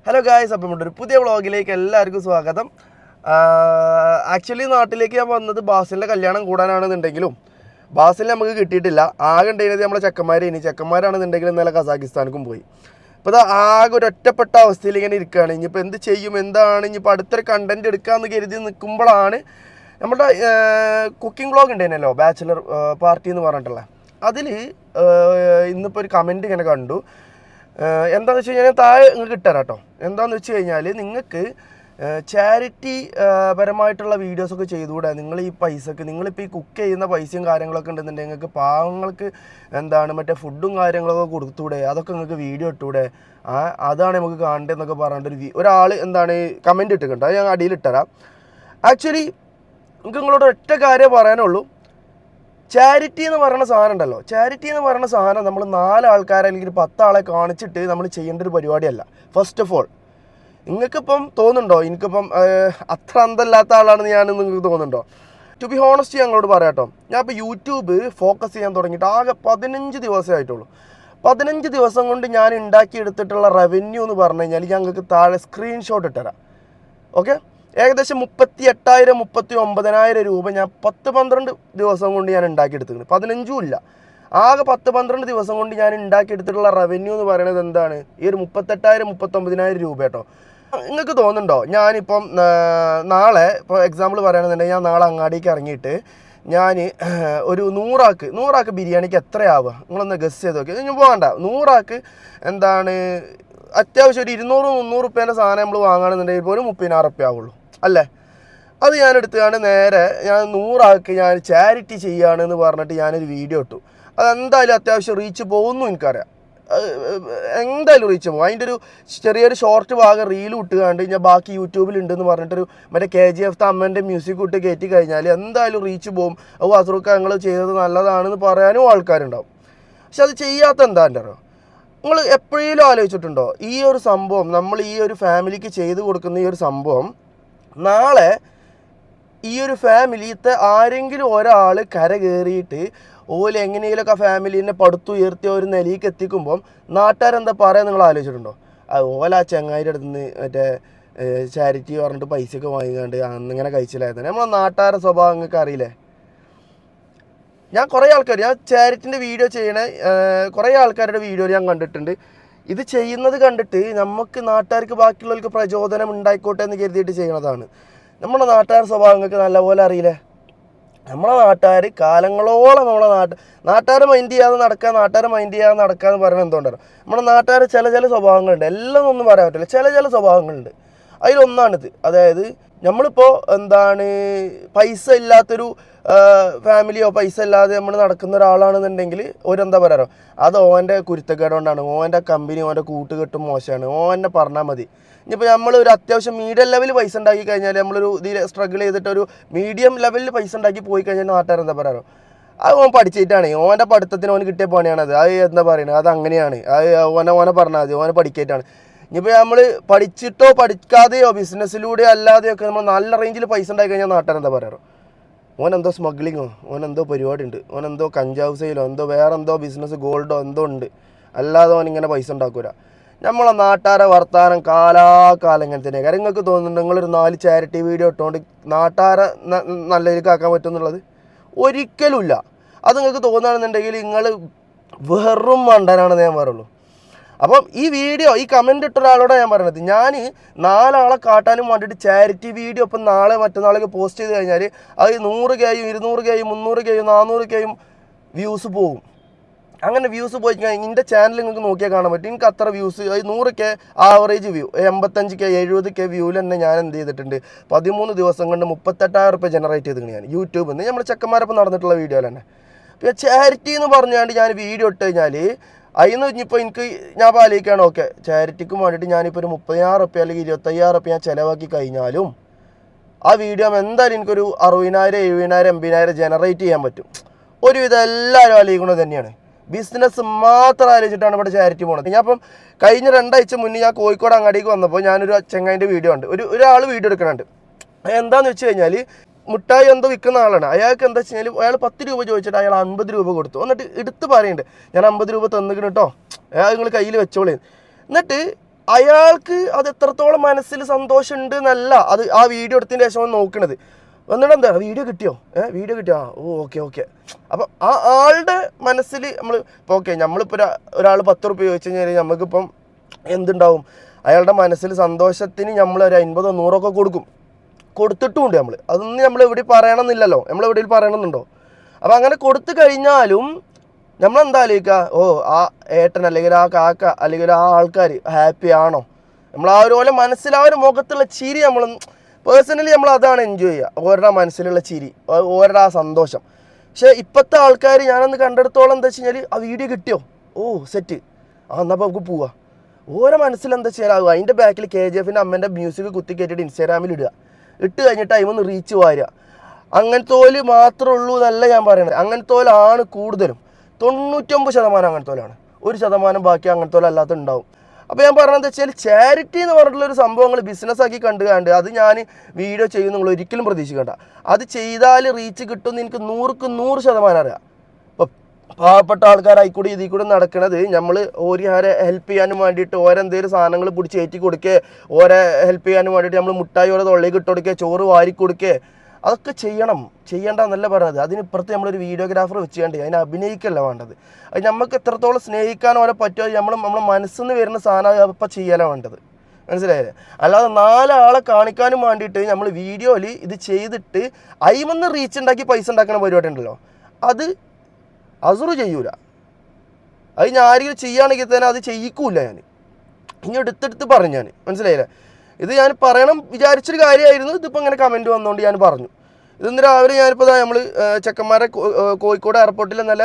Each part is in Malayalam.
ഹലോ ഗായ്സ്, അപ്പം ഒരു പുതിയ വ്ളോഗിലേക്ക് എല്ലാവർക്കും സ്വാഗതം. ആക്ച്വലി നാട്ടിലേക്ക് ഞാൻ വന്നത് ബാസിലിൻ്റെ കല്യാണം കൂടാനാണെന്നുണ്ടെങ്കിലും ബാസിൽ നമുക്ക് കിട്ടിയിട്ടില്ല. ആകെ ഉണ്ടായിരുന്നത് നമ്മളെ ചെക്കന്മാരാണെന്നുണ്ടെങ്കിൽ ഇന്നലെ കസാഖിസ്ഥാനിക്കും പോയി. ഇപ്പോൾ ആകെ ഒരു ഒറ്റപ്പെട്ട അവസ്ഥയിൽ ഇങ്ങനെ ഇരിക്കുകയാണ്. ഇനിയിപ്പോൾ എന്ത് ചെയ്യും, എന്താണ് ഇനിയിപ്പോൾ അടുത്തൊരു കണ്ടൻറ്റ് എടുക്കാമെന്ന് കരുതി നിൽക്കുമ്പോഴാണ് നമ്മുടെ കുക്കിംഗ് വ്ളോഗ് ഉണ്ടായിരുന്നല്ലോ, ബാച്ചിലർ പാർട്ടി എന്ന് പറഞ്ഞിട്ടുള്ള. അതിൽ ഇന്നിപ്പോൾ ഒരു കമൻറ്റ് ഇങ്ങനെ കണ്ടു. എന്താണെന്ന് വെച്ച് കഴിഞ്ഞാൽ താഴെ നിങ്ങൾക്ക് ഇട്ടുതരാം കേട്ടോ. എന്താണെന്ന് വെച്ച് കഴിഞ്ഞാൽ നിങ്ങൾക്ക് ചാരിറ്റി പരമായിട്ടുള്ള വീഡിയോസൊക്കെ ചെയ്തുകൂടെ? നിങ്ങൾ ഈ പൈസക്ക് നിങ്ങളിപ്പോൾ ഈ കുക്ക് ചെയ്യുന്ന പൈസയും കാര്യങ്ങളൊക്കെ ഉണ്ടെന്നുണ്ടെങ്കിൽ നിങ്ങൾക്ക് പാവങ്ങൾക്ക് മറ്റേ ഫുഡും കാര്യങ്ങളൊക്കെ കൊടുത്തൂടെ? അതൊക്കെ നിങ്ങൾക്ക് വീഡിയോ ഇട്ടൂടെ? അതാണ് നമുക്ക് കാണേണ്ടതെന്നൊക്കെ പറഞ്ഞിട്ട് ഒരാൾ കമൻറ്റ് ഇട്ടിട്ടുണ്ട്. അത് ഞാൻ അടിയിൽ ഇട്ടുതരാം. ആക്ച്വലി എനിക്ക് നിങ്ങളോട് ഒറ്റ കാര്യം പറയാനുള്ളൂ. ചാരിറ്റി എന്ന് പറയുന്ന സാധനം ഉണ്ടല്ലോ, ചാരിറ്റി എന്ന് പറയുന്ന സാധനം നമ്മൾ 4 ആൾക്കാരെ അല്ലെങ്കിൽ 10 ആളെ കാണിച്ചിട്ട് നമ്മൾ ചെയ്യേണ്ട ഒരു പരിപാടിയല്ല. ഫസ്റ്റ് ഓഫ് ഓൾ നിങ്ങൾക്കിപ്പം തോന്നുന്നുണ്ടോ എനിക്കിപ്പം അത്ര അന്തമില്ലാത്ത ആളാണെന്ന് നിങ്ങൾക്ക് തോന്നുന്നുണ്ടോ? ടു ബി ഹോണസ്റ്റ് ഞങ്ങളോട് പറയാം കേട്ടോ. ഞാൻ ഇപ്പോൾ യൂട്യൂബ് ഫോക്കസ് ചെയ്യാൻ തുടങ്ങിയിട്ട് ആകെ 15 ദിവസമേ ആയിട്ടുള്ളൂ. 15 ദിവസം കൊണ്ട് ഞാൻ ഉണ്ടാക്കിയെടുത്തിട്ടുള്ള റവന്യൂ എന്ന് പറഞ്ഞു കഴിഞ്ഞാൽ ഞങ്ങൾക്ക് താഴെ സ്ക്രീൻഷോട്ട് ഇട്ടുതരാം. ഓക്കെ, ഏകദേശം 38,000 39,000 രൂപ ഞാൻ 10-12 ദിവസം കൊണ്ട് ഞാൻ ഉണ്ടാക്കിയെടുത്തിട്ടുണ്ട്. 15 ഇല്ല, ആകെ 10-12 ദിവസം കൊണ്ട് ഞാൻ ഉണ്ടാക്കിയെടുത്തിട്ടുള്ള റവന്യൂ എന്ന് പറയുന്നത് എന്താണ്? ഈ ഒരു 38,000 39,000 രൂപ കേട്ടോ. നിങ്ങൾക്ക് തോന്നുന്നുണ്ടോ ഞാനിപ്പം നാളെ ഇപ്പോൾ എക്സാമ്പിൾ പറയുകയാണെന്നുണ്ടെങ്കിൽ ഞാൻ നാളെ അങ്ങാടിക്ക് ഇറങ്ങിയിട്ട് ഞാൻ ഒരു 100 ആൾക്ക് ബിരിയാണിക്ക് എത്രയാവുക? നിങ്ങളൊന്ന് ഗസ് ചെയ്ത് നോക്കി. ഇനി പോകണ്ട, 100 ആൾക്ക് അത്യാവശ്യം ഒരു 200-300 റുപ്യേൻ്റെ സാധനം നമ്മൾ വാങ്ങുകയാണെന്നുണ്ടെങ്കിൽ പോലും 30,000 റുപ്യ ആവുള്ളൂ അല്ലേ? അത് ഞാൻ എടുത്തുകൊണ്ട് നേരെ ഞാൻ 100 ആൾക്ക് ഞാൻ ചാരിറ്റി ചെയ്യുകയാണെന്ന് പറഞ്ഞിട്ട് ഞാനൊരു വീഡിയോ ഇട്ടു. അതെന്തായാലും അത്യാവശ്യം റീച്ച് പോകുന്നു എനിക്കറിയാം. എന്തായാലും റീച്ച് പോകും. അതിൻ്റെ ഒരു ചെറിയൊരു ഷോർട്ട് ഭാഗം റീലും ഇട്ടുകൊണ്ട് ഞാൻ ബാക്കി യൂട്യൂബിലുണ്ടെന്ന് പറഞ്ഞിട്ടൊരു മറ്റേ KGF അമ്മേൻ്റെ മ്യൂസിക് ഇട്ട് കയറ്റി കഴിഞ്ഞാൽ എന്തായാലും റീച്ച് പോകും. അസുറക്ക ഞങ്ങൾ ചെയ്തത് നല്ലതാണെന്ന് പറയാനും ആൾക്കാരുണ്ടാവും. പക്ഷെ അത് ചെയ്യാത്ത എന്താണ്ടോ? നിങ്ങൾ എപ്പോഴേലും ആലോചിച്ചിട്ടുണ്ടോ ഈ ഒരു സംഭവം? നമ്മൾ ഈ ഒരു ഫാമിലിക്ക് ചെയ്തു കൊടുക്കുന്ന ഈ ഒരു സംഭവം നാളെ ഈ ഒരു ഫാമിലിത്തെ ആരെങ്കിലും ഒരാൾ കര കയറിയിട്ട് ഓല് എങ്ങനെയെങ്കിലുമൊക്കെ ഫാമിലീനെ പടുത്തുയർത്തിയ ഒരു നിലയ്ക്ക് എത്തിക്കുമ്പം നാട്ടുകാരെന്താ പറയുക? നിങ്ങൾ ആലോചിച്ചിട്ടുണ്ടോ? ഓല ആ ചങ്ങായിൻ്റെ അടുത്ത് നിന്ന് മറ്റേ ചാരിറ്റി പറഞ്ഞിട്ട് പൈസയൊക്കെ വാങ്ങിക്കാണ്ട് അന്നിങ്ങനെ കഴിച്ചില്ലായിരുന്നു. നമ്മളെ നാട്ടുകാരുടെ സ്വഭാവം നിങ്ങൾക്ക് അറിയില്ലേ? ഞാൻ ചാരിറ്റിൻ്റെ വീഡിയോ ചെയ്യണ കുറേ ആൾക്കാരുടെ വീഡിയോ ഞാൻ കണ്ടിട്ടുണ്ട്. ഇത് ചെയ്യുന്നത് കണ്ടിട്ട് നമുക്ക് നാട്ടുകാർക്ക് ബാക്കിയുള്ളവർക്ക് പ്രചോദനം ഉണ്ടായിക്കോട്ടെ എന്ന് കരുതിയിട്ട് ചെയ്യണതാണ്. നമ്മുടെ നാട്ടുകാരുടെ സ്വഭാവങ്ങൾക്ക് നല്ലപോലെ അറിയില്ലേ? നമ്മളെ നാട്ടുകാർ കാലങ്ങളോളം നാട്ടുകാരെ മൈൻഡ് ചെയ്യാതെ നടക്കുക എന്ന് പറയുന്നത് എന്തുകൊണ്ടാണ്? നമ്മുടെ നാട്ടുകാർ ചില സ്വഭാവങ്ങളുണ്ട്. എല്ലാം ഒന്നും പറയാൻ പറ്റില്ല. ചില സ്വഭാവങ്ങളുണ്ട്. അതിലൊന്നാണിത്. അതായത് നമ്മളിപ്പോൾ പൈസ ഇല്ലാത്തൊരു ഫാമിലിയോ പൈസ ഇല്ലാതെ നമ്മൾ നടക്കുന്ന ഒരാളാണെന്നുണ്ടെങ്കിൽ ഒരെന്താ പറയാറോ, അത് ഓൻ്റെ കുരുത്തക്കേട് കൊണ്ടാണ്, ഓൻ്റെ കമ്പനി ഓൻ്റെ കൂട്ടുകെട്ടും മോശമാണ്, ഓനെ പറഞ്ഞാൽ മതി. ഇനിയിപ്പോൾ നമ്മളൊരു അത്യാവശ്യം മീഡിയം ലെവലിൽ പൈസ ഉണ്ടാക്കി കഴിഞ്ഞാൽ നമ്മളൊരു ഇതിൽ സ്ട്രഗിൾ ചെയ്തിട്ടൊരു മീഡിയം ലെവലിൽ പൈസ ഉണ്ടാക്കി പോയി കഴിഞ്ഞാൽ നാട്ടുകാരെന്താ പറയാറോ, അത് ഓൻ പഠിച്ചിട്ടാണ്, ഓൻ്റെ പഠിത്തത്തിന് ഓന് കിട്ടിയ പണിയാണത്, അത് എന്താ പറയുന്നത്, അത് അങ്ങനെയാണ്, അത് ഓനെ പറഞ്ഞാൽ മതി, ഓനെ പഠിക്കായിട്ടാണ്. ഇനിയിപ്പോൾ നമ്മൾ പഠിച്ചിട്ടോ പഠിക്കാതെയോ ബിസിനസ്സിലൂടെ അല്ലാതെയൊക്കെ നമ്മൾ നല്ല റേഞ്ചിൽ പൈസ ഉണ്ടാക്കി കഴിഞ്ഞാൽ നാട്ടുകാരെന്താ പറയാറോ, ഓനെന്തോ സ്മഗ്ലിങ്ങോ, ഓനെന്തോ പരിപാടി ഉണ്ട്, ഓനെന്തോ കഞ്ചാവ് സെയിലോ എന്തോ വേറെ എന്തോ ബിസിനസ് ഗോൾഡോ എന്തോ ഉണ്ട്, അല്ലാതെ ഓനിങ്ങനെ പൈസ ഉണ്ടാക്കൂല. നമ്മളെ നാട്ടുകാരെ വർത്താനം കാലാകാലം ഇങ്ങനെ തന്നെ. കാര്യം നിങ്ങൾക്ക് തോന്നുന്നുണ്ട് നിങ്ങളൊരു 4 ചാരിറ്റി വീഡിയോ ഇട്ടുകൊണ്ട് നാട്ടുകാരെ നല്ല രീതിക്കാക്കാൻ പറ്റും എന്നുള്ളത്? ഒരിക്കലുമില്ല. അത് നിങ്ങൾക്ക് തോന്നുകയാണെന്നുണ്ടെങ്കിൽ നിങ്ങൾ വെറും മണ്ടനാണെന്ന് ഞാൻ പറയുള്ളൂ. അപ്പം ഈ കമൻറ്റ് ഇട്ട ഒരാളോടെ ഞാൻ പറയണത്, ഞാൻ 4 ആളെ കാട്ടാനും വേണ്ടിയിട്ട് ചാരിറ്റി വീഡിയോ ഇപ്പം നാളെ മറ്റന്നാളൊക്കെ പോസ്റ്റ് ചെയ്ത് കഴിഞ്ഞാൽ അത് 100Kയും 200Kയും 300Kയും 400Kയും വ്യൂസ് പോകും. അങ്ങനെ വ്യൂസ് പോയി കഴിഞ്ഞാൽ എൻ്റെ ചാനൽ നിങ്ങൾക്ക് നോക്കിയാൽ കാണാൻ പറ്റും. എനിക്ക് അത്ര views 100K average view, 85K 70K വ്യൂവിൽ തന്നെ ഞാൻ എന്ത് ചെയ്തിട്ടുണ്ട്, 13 ദിവസം കൊണ്ട് 38,000 റുപ്യ ജനറേറ്റ് ചെയ്തിട്ടുണ്ട് ഞാൻ യൂട്യൂബിൽ നിന്ന്. നമ്മുടെ ചെക്കന്മാരൊപ്പം നടന്നിട്ടുള്ള വീഡിയോയിൽ തന്നെ. പിന്നെ ചാരിറ്റി എന്ന് പറഞ്ഞാണ്ട് ഞാൻ വീഡിയോ ഇട്ട് കഴിഞ്ഞാൽ അതിന് ഇനിയിപ്പോൾ ഞാൻ പാലിക്കുകയാണ്. ഓക്കെ, ചാരിറ്റിക്കും വേണ്ടിയിട്ട് ഞാനിപ്പോൾ ഒരു 30,000 റുപ്യ അല്ലെങ്കിൽ 25,000 റുപ്യ ഞാൻ ചിലവാക്കി കഴിഞ്ഞാലും ആ വീഡിയോ എന്തായാലും എനിക്കൊരു 60,000 70,000 80,000 ജനറേറ്റ് ചെയ്യാൻ പറ്റും. ഒരുവിധം എല്ലാവരും ആലോചിക്കുന്നത് തന്നെയാണ്. ബിസിനസ് മാത്രം ആലോചിച്ചിട്ടാണ് ഇവിടെ ചാരിറ്റി പോണത്. ഞാൻ അപ്പം കഴിഞ്ഞ 2 ആഴ്ച മുന്നേ ഞാൻ കോഴിക്കോട് അങ്ങാടിക്ക് വന്നപ്പോൾ ഞാനൊരു ചെങ്ങായിൻ്റെ വീഡിയോ ഉണ്ട്, ഒരാൾ വീഡിയോ എടുക്കുന്നുണ്ട്. എന്താണെന്ന് വെച്ച് കഴിഞ്ഞാൽ മുട്ടായി എന്തോ വിൽക്കുന്ന ആളാണ്. അയാൾക്ക് എന്താ വെച്ച് കഴിഞ്ഞാൽ അയാൾ 10 രൂപ ചോദിച്ചിട്ട് അയാൾ 50 രൂപ കൊടുത്തു. എന്നിട്ട് എടുത്ത് പറയുന്നുണ്ട്, ഞാൻ 50 രൂപ തന്നിക്കണം കേട്ടോ, അയാൾ നിങ്ങൾ കയ്യിൽ വെച്ചോളേ. എന്നിട്ട് അയാൾക്ക് അത് എത്രത്തോളം മനസ്സിൽ സന്തോഷമുണ്ട് എന്നല്ല അത് ആ വീഡിയോ എടുത്തതിന് ശേഷം നോക്കണത്. എന്നിട്ട് എന്താ വീഡിയോ കിട്ടിയോ, വീഡിയോ കിട്ടിയോ, ഓ ഓക്കെ ഓക്കെ. അപ്പം ആ ആളുടെ മനസ്സിൽ നമ്മൾ ഇപ്പോൾ ഓക്കെ നമ്മളിപ്പോൾ ഒരാൾ 10 റുപ്യ ചോദിച്ചു കഴിഞ്ഞാൽ നമുക്കിപ്പം എന്തുണ്ടാവും, അയാളുടെ മനസ്സിൽ സന്തോഷത്തിന് നമ്മളൊരു 50 100 കൊടുക്കും, കൊടുത്തിട്ടുമുണ്ട് നമ്മൾ. അതൊന്നും നമ്മൾ എവിടെ പറയണമെന്നില്ലല്ലോ, നമ്മൾ എവിടെയും പറയണമെന്നുണ്ടോ? അപ്പം അങ്ങനെ കൊടുത്തു കഴിഞ്ഞാലും നമ്മളെന്താ ആലോചിക്കുക, ഓ ആ ഏട്ടൻ അല്ലെങ്കിൽ ആ കാക്ക അല്ലെങ്കിൽ ആ ആൾക്കാർ ഹാപ്പി ആണോ, നമ്മൾ ആ ഒരു പോലെ മനസ്സിൽ ആ ഒരു മുഖത്തുള്ള ചിരി നമ്മൾ പേഴ്സണലി നമ്മൾ അതാണ് എൻജോയ് ചെയ്യുക, ഓരുടെ മനസ്സിലുള്ള ചിരി, ഓരുടെ ആ സന്തോഷം. പക്ഷേ ഇപ്പോഴത്തെ ആൾക്കാർ ഞാനൊന്ന് കണ്ടെടുത്തോളം എന്താ വെച്ച് കഴിഞ്ഞാൽ ആ വീഡിയോ കിട്ടിയോ, ഓ സെറ്റ്, എന്നാൽ അപ്പോൾ നമുക്ക് പോവാം. ഓരോ മനസ്സിലെന്താ വെച്ചാൽ അതിൻ്റെ ബാക്കിൽ KGF അമ്മേൻ്റെ മ്യൂസിക് കുത്തി കയറ്റിയിട്ട് ഇൻസ്റ്റാഗ്രാമിൽ ഇടുക, ഇട്ട് കഴിഞ്ഞിട്ട് ടൈമൊന്ന് റീച്ച് വാരുക. അങ്ങനത്തോല് മാത്രമേ ഉള്ളൂ എന്നല്ല ഞാൻ പറയണത്, അങ്ങനത്തോലാണ് കൂടുതലും. 99% അങ്ങനത്തോലാണ്, 1% ബാക്കി അങ്ങനത്തോല അല്ലാത്ത ഉണ്ടാവും. അപ്പോൾ ഞാൻ പറഞ്ഞത് വെച്ചാൽ ചാരിറ്റി എന്ന് പറഞ്ഞിട്ടുള്ളൊരു സംഭവങ്ങൾ ബിസിനസ്സാക്കി കണ്ട് അത് ഞാൻ വീഡിയോ ചെയ്യുന്ന നിങ്ങൾ ഒരിക്കലും പ്രതീക്ഷിക്കേണ്ട. അത് ചെയ്താൽ റീച്ച് കിട്ടുമെന്ന് എനിക്ക് 100% 100% അറിയാം. ഇപ്പോൾ പാവപ്പെട്ട ആൾക്കാരായിക്കൂടി ഇതിൽ കൂടി നടക്കുന്നത് നമ്മൾ ഓരോ ഹെൽപ്പ് ചെയ്യാനും വേണ്ടിയിട്ട് ഓരെന്തെങ്കിലും സാധനങ്ങൾ പിടിച്ച് കയറ്റി കൊടുക്കുക, ഓരെ ഹെൽപ്പ് ചെയ്യാനും വേണ്ടിയിട്ട് നമ്മൾ മുട്ടായി ഓരോ തൊള്ളിലേക്ക് ഇട്ട് കൊടുക്കുക, ചോറ് വാരി കൊടുക്കുക, അതൊക്കെ ചെയ്യേണ്ടെന്നല്ല പറഞ്ഞത്. അതിനിപ്പുറത്ത് നമ്മളൊരു വീഡിയോഗ്രാഫർ വെച്ച് കണ്ടേ അതിനെ അഭിനയിക്കല്ല വേണ്ടത്. അത് നമുക്ക് എത്രത്തോളം സ്നേഹിക്കാൻ ഓരോ പറ്റുമോ നമ്മളെ മനസ്സിൽ നിന്ന് വരുന്ന സാധനം അപ്പം ചെയ്യലാണ് വേണ്ടത്, മനസ്സിലായില്ലേ? അല്ലാതെ 4 ആളെ കാണിക്കാനും വേണ്ടിയിട്ട് നമ്മൾ വീഡിയോയിൽ ഇത് ചെയ്തിട്ട് അയിമന്ന് റീച്ച് ഉണ്ടാക്കി പൈസ ഉണ്ടാക്കുന്ന പരിപാടി ഉണ്ടല്ലോ, അത് അസുറ് ചെയ്യൂല. അത് ഞാൻ ആരെങ്കിലും ചെയ്യുകയാണെങ്കിൽ തന്നെ അത് ചെയ്യിക്കൂല. ഞാൻ ഇനി എടുത്തെടുത്ത് പറഞ്ഞു, ഞാൻ മനസ്സിലായില്ലേ? ഇത് ഞാൻ പറയണം വിചാരിച്ചൊരു കാര്യമായിരുന്നു, ഇതിപ്പോൾ ഇങ്ങനെ കമൻറ്റ് വന്നുകൊണ്ട് ഞാൻ പറഞ്ഞു. ഇതൊന്ന് രാവിലെ ഞാനിപ്പോൾ നമ്മൾ ചെക്കന്മാരെ കോഴിക്കോട് എയർപോർട്ടിൽ നല്ല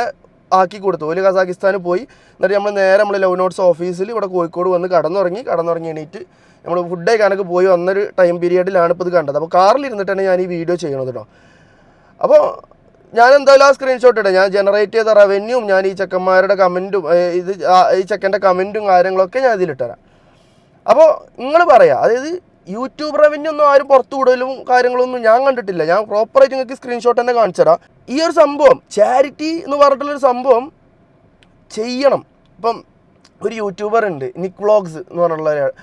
ആക്കി കൊടുത്തു. ഒരു കസാഖിസ്ഥാനിൽ പോയി, എന്നിട്ട് നമ്മൾ നേരെ നമ്മൾ ലവ് നോട്ട്സ് ഓഫീസിൽ ഇവിടെ കോഴിക്കോട് വന്ന് കടന്നുറങ്ങി എണീറ്റ് നമ്മൾ ഫുഡ് കഴിക്കാനൊക്കെ പോയി വന്നൊരു ടൈം പീരീഡിലാണ് ഇപ്പോൾ ഇത് കണ്ടത്. അപ്പോൾ കാറിലിരുന്നിട്ടാണ് ഞാൻ ഈ വീഡിയോ ചെയ്യണത് കേട്ടോ. അപ്പോൾ ഞാൻ എന്തായാലും ആ സ്ക്രീൻഷോട്ട് ഇടാം. ഞാൻ ജനറേറ്റ് ചെയ്ത റവന്യൂവും ഞാൻ ഈ ചെക്കന്മാരുടെ കമൻറ്റും ഈ ചെക്കൻ്റെ കമൻറ്റും കാര്യങ്ങളൊക്കെ ഞാൻ ഇതിലിട്ടുതരാം. അപ്പോൾ നിങ്ങൾ പറയാം, അതായത് യൂട്യൂബ് റവന്യൂ ഒന്നും ആരും പുറത്തു വിടലും കാര്യങ്ങളൊന്നും ഞാൻ കണ്ടിട്ടില്ല. ഞാൻ പ്രോപ്പറായിട്ട് നിങ്ങൾക്ക് സ്ക്രീൻഷോട്ട് തന്നെ കാണിച്ചു തരാം. ഈ ഒരു സംഭവം ചാരിറ്റി എന്ന് പറഞ്ഞിട്ടുള്ളൊരു സംഭവം ചെയ്യണം. ഇപ്പം ഒരു യൂട്യൂബർ ഉണ്ട്, നിക് വ്ളോഗ്സ് എന്ന് പറഞ്ഞിട്ടുള്ള ഒരാൾ,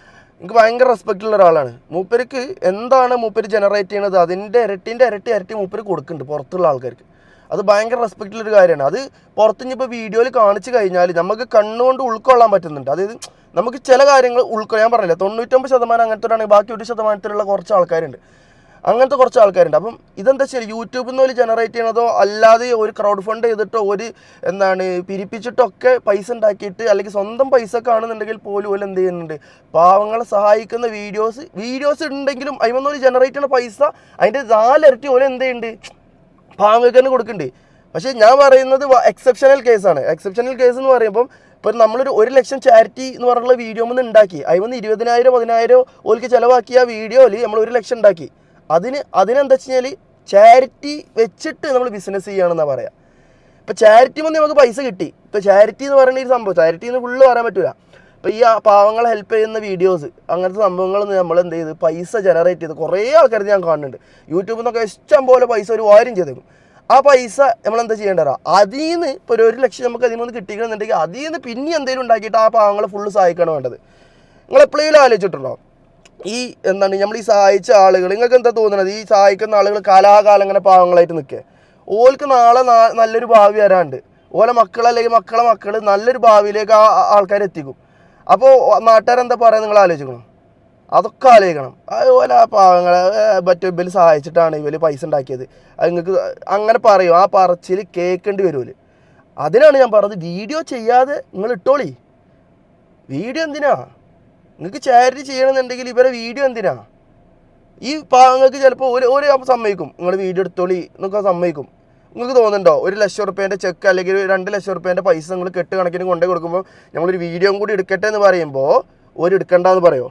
എനിക്ക് ഭയങ്കര റെസ്പെക്റ്റുള്ള ഒരാളാണ്. മൂപ്പർക്ക് എന്താണ് മൂപ്പര് ജനറേറ്റ് ചെയ്യണത് അതിൻ്റെ ഇരട്ടി മൂപ്പര് കൊടുക്കുന്നുണ്ട് പുറത്തുള്ള ആൾക്കാർക്ക്. അത് ഭയങ്കര റെസ്പെക്റ്റുള്ളൊരു കാര്യമാണ്. അത് പുറത്തുനിന്നിപ്പോൾ വീഡിയോയിൽ കാണിച്ചു കഴിഞ്ഞാൽ നമുക്ക് കണ്ണുകൊണ്ട് ഉൾക്കൊള്ളാൻ പറ്റുന്നുണ്ട്. അതായത് നമുക്ക് ചില കാര്യങ്ങൾ ഞാൻ പറഞ്ഞില്ല 99% അങ്ങനത്തെ ബാക്കി 1%-ത്തിലുള്ള കുറച്ച് ആൾക്കാരുണ്ട്, അങ്ങനത്തെ കുറച്ച് ആൾക്കാരുണ്ട്. അപ്പം ഇതെന്താ വെച്ചാൽ യൂട്യൂബിൽ നിന്ന് ഒരു ജനറേറ്റ് ചെയ്യണതോ അല്ലാതെ ഒരു ക്രൗഡ് ഫണ്ട് ചെയ്തിട്ടോ ഒരു പിരിപ്പിച്ചിട്ടൊക്കെ പൈസ ഉണ്ടാക്കിയിട്ട് അല്ലെങ്കിൽ സ്വന്തം പൈസ കാണുന്നുണ്ടെങ്കിൽ പോലും ഓല് എന്ത് ചെയ്യുന്നുണ്ട്, പാവങ്ങളെ സഹായിക്കുന്ന വീഡിയോസ് ഉണ്ടെങ്കിലും അതിമൊന്നും ജനറേറ്റ് ചെയ്യുന്ന പൈസ അതിൻ്റെ 4 ഇരട്ടി ഓല് എന്ത് ചെയ്യുന്നുണ്ട്, പാവങ്ങൾക്ക് തന്നെ കൊടുക്കുന്നുണ്ട്. പക്ഷേ ഞാൻ പറയുന്നത് എക്സെപ്ഷണൽ കേസാണ്. എക്സെപ്ഷണൽ കേസ് എന്ന് പറയുമ്പം ഇപ്പം നമ്മളൊരു 1 ലക്ഷം ചാരിറ്റി എന്ന് പറഞ്ഞുള്ള വീഡിയോ ഒന്ന് ഉണ്ടാക്കി, അതിമൊന്ന് 20,000 10,000 ഓൽക്ക് ചിലവാക്കിയ വീഡിയോയിൽ നമ്മൾ 1 ലക്ഷം ഉണ്ടാക്കി. അതിനെന്താ വെച്ച് കഴിഞ്ഞാൽ ചാരിറ്റി വെച്ചിട്ട് നമ്മൾ ബിസിനസ് ചെയ്യുകയാണെന്നാണ് പറയാം. ഇപ്പോൾ ചാരിറ്റി വന്ന് നമുക്ക് പൈസ കിട്ടി. ഇപ്പോൾ ചാരിറ്റി എന്ന് പറയുന്ന ഈ സംഭവം ചാരിറ്റി എന്ന് ഫുള്ള് പറയാൻ പറ്റില്ല. ഇപ്പോൾ ഈ പാവങ്ങളെ ഹെൽപ്പ് ചെയ്യുന്ന വീഡിയോസ് അങ്ങനത്തെ സംഭവങ്ങളൊന്നും നമ്മൾ എന്ത് ചെയ്ത് പൈസ ജനറേറ്റ് ചെയ്ത് കുറേ ആൾക്കാർ ഞാൻ കാണുന്നുണ്ട്. യൂട്യൂബിൽ നിന്നൊക്കെ ഇഷ്ടം പോലെ പൈസ ഒരു വാര്യം ചെയ്തേക്കും. ആ പൈസ നമ്മളെന്താ ചെയ്യേണ്ടതാ, അതിൽ നിന്ന് ഇപ്പോൾ 1 ലക്ഷം നമുക്ക് അതിൽ നിന്ന് കിട്ടിക്കണമെന്നുണ്ടെങ്കിൽ അതിൽ നിന്ന് പിന്നെ എന്തെങ്കിലും ഉണ്ടാക്കിയിട്ട് ആ പാവങ്ങളെ ഫുള്ള് സഹായിക്കണം വേണ്ടത്. നിങ്ങൾ എപ്പോഴെങ്കിലും ആലോചിച്ചിട്ടുണ്ടോ നമ്മൾ ഈ സഹായിച്ച ആളുകൾ, നിങ്ങൾക്ക് എന്താ തോന്നുന്നത്, ഈ സഹായിക്കുന്ന ആളുകൾ കാലാകാലം ഇങ്ങനെ പാവങ്ങളായിട്ട് നിൽക്കുക, ഓൾക്ക് നാളെ നല്ലൊരു ഭാവി വരാണ്ട് ഓലെ മക്കൾ അല്ലെങ്കിൽ മക്കളെ മക്കൾ നല്ലൊരു ഭാവിയിലേക്ക് ആ ആൾക്കാരെത്തിക്കും. അപ്പോൾ നാട്ടുകാരെന്താ പറയുക നിങ്ങൾ ആലോചിക്കണം, അതൊക്കെ ആലോചിക്കണം. അതുപോലെ ആ പാവങ്ങളെ ഇവർ സഹായിച്ചിട്ടാണ് ഇവർ പൈസ ഉണ്ടാക്കിയത്, അത് നിങ്ങൾക്ക് അങ്ങനെ പറയും. ആ പറച്ചിൽ കേൾക്കേണ്ടി വരുമല്ലോ. അതിനാണ് ഞാൻ പറഞ്ഞത് വീഡിയോ ചെയ്യാതെ നിങ്ങൾ ഇട്ടോളി. വീഡിയോ എന്തിനാ, നിങ്ങൾക്ക് ചാരിറ്റി ചെയ്യണമെന്നുണ്ടെങ്കിൽ ഇവരെ വീഡിയോ എന്തിനാ? ഈ പാവങ്ങൾക്ക് ചിലപ്പോൾ ഒരു സമ്മതിക്കും, നിങ്ങൾ വീഡിയോ എടുത്തോളി എന്നൊക്കെ സമ്മതിക്കും. നിങ്ങൾക്ക് തോന്നുന്നുണ്ടോ 1 ലക്ഷം റുപ്യേൻ്റെ ചെക്ക് അല്ലെങ്കിൽ 2 ലക്ഷം റുപ്യേൻ്റെ പൈസ നിങ്ങൾ കെട്ട് കണക്കിന് കൊണ്ടു കൊടുക്കുമ്പോൾ നമ്മളൊരു വീഡിയോ കൂടി എടുക്കട്ടെ എന്ന് പറയുമ്പോൾ എടുക്കണ്ടെന്ന് പറയുമോ?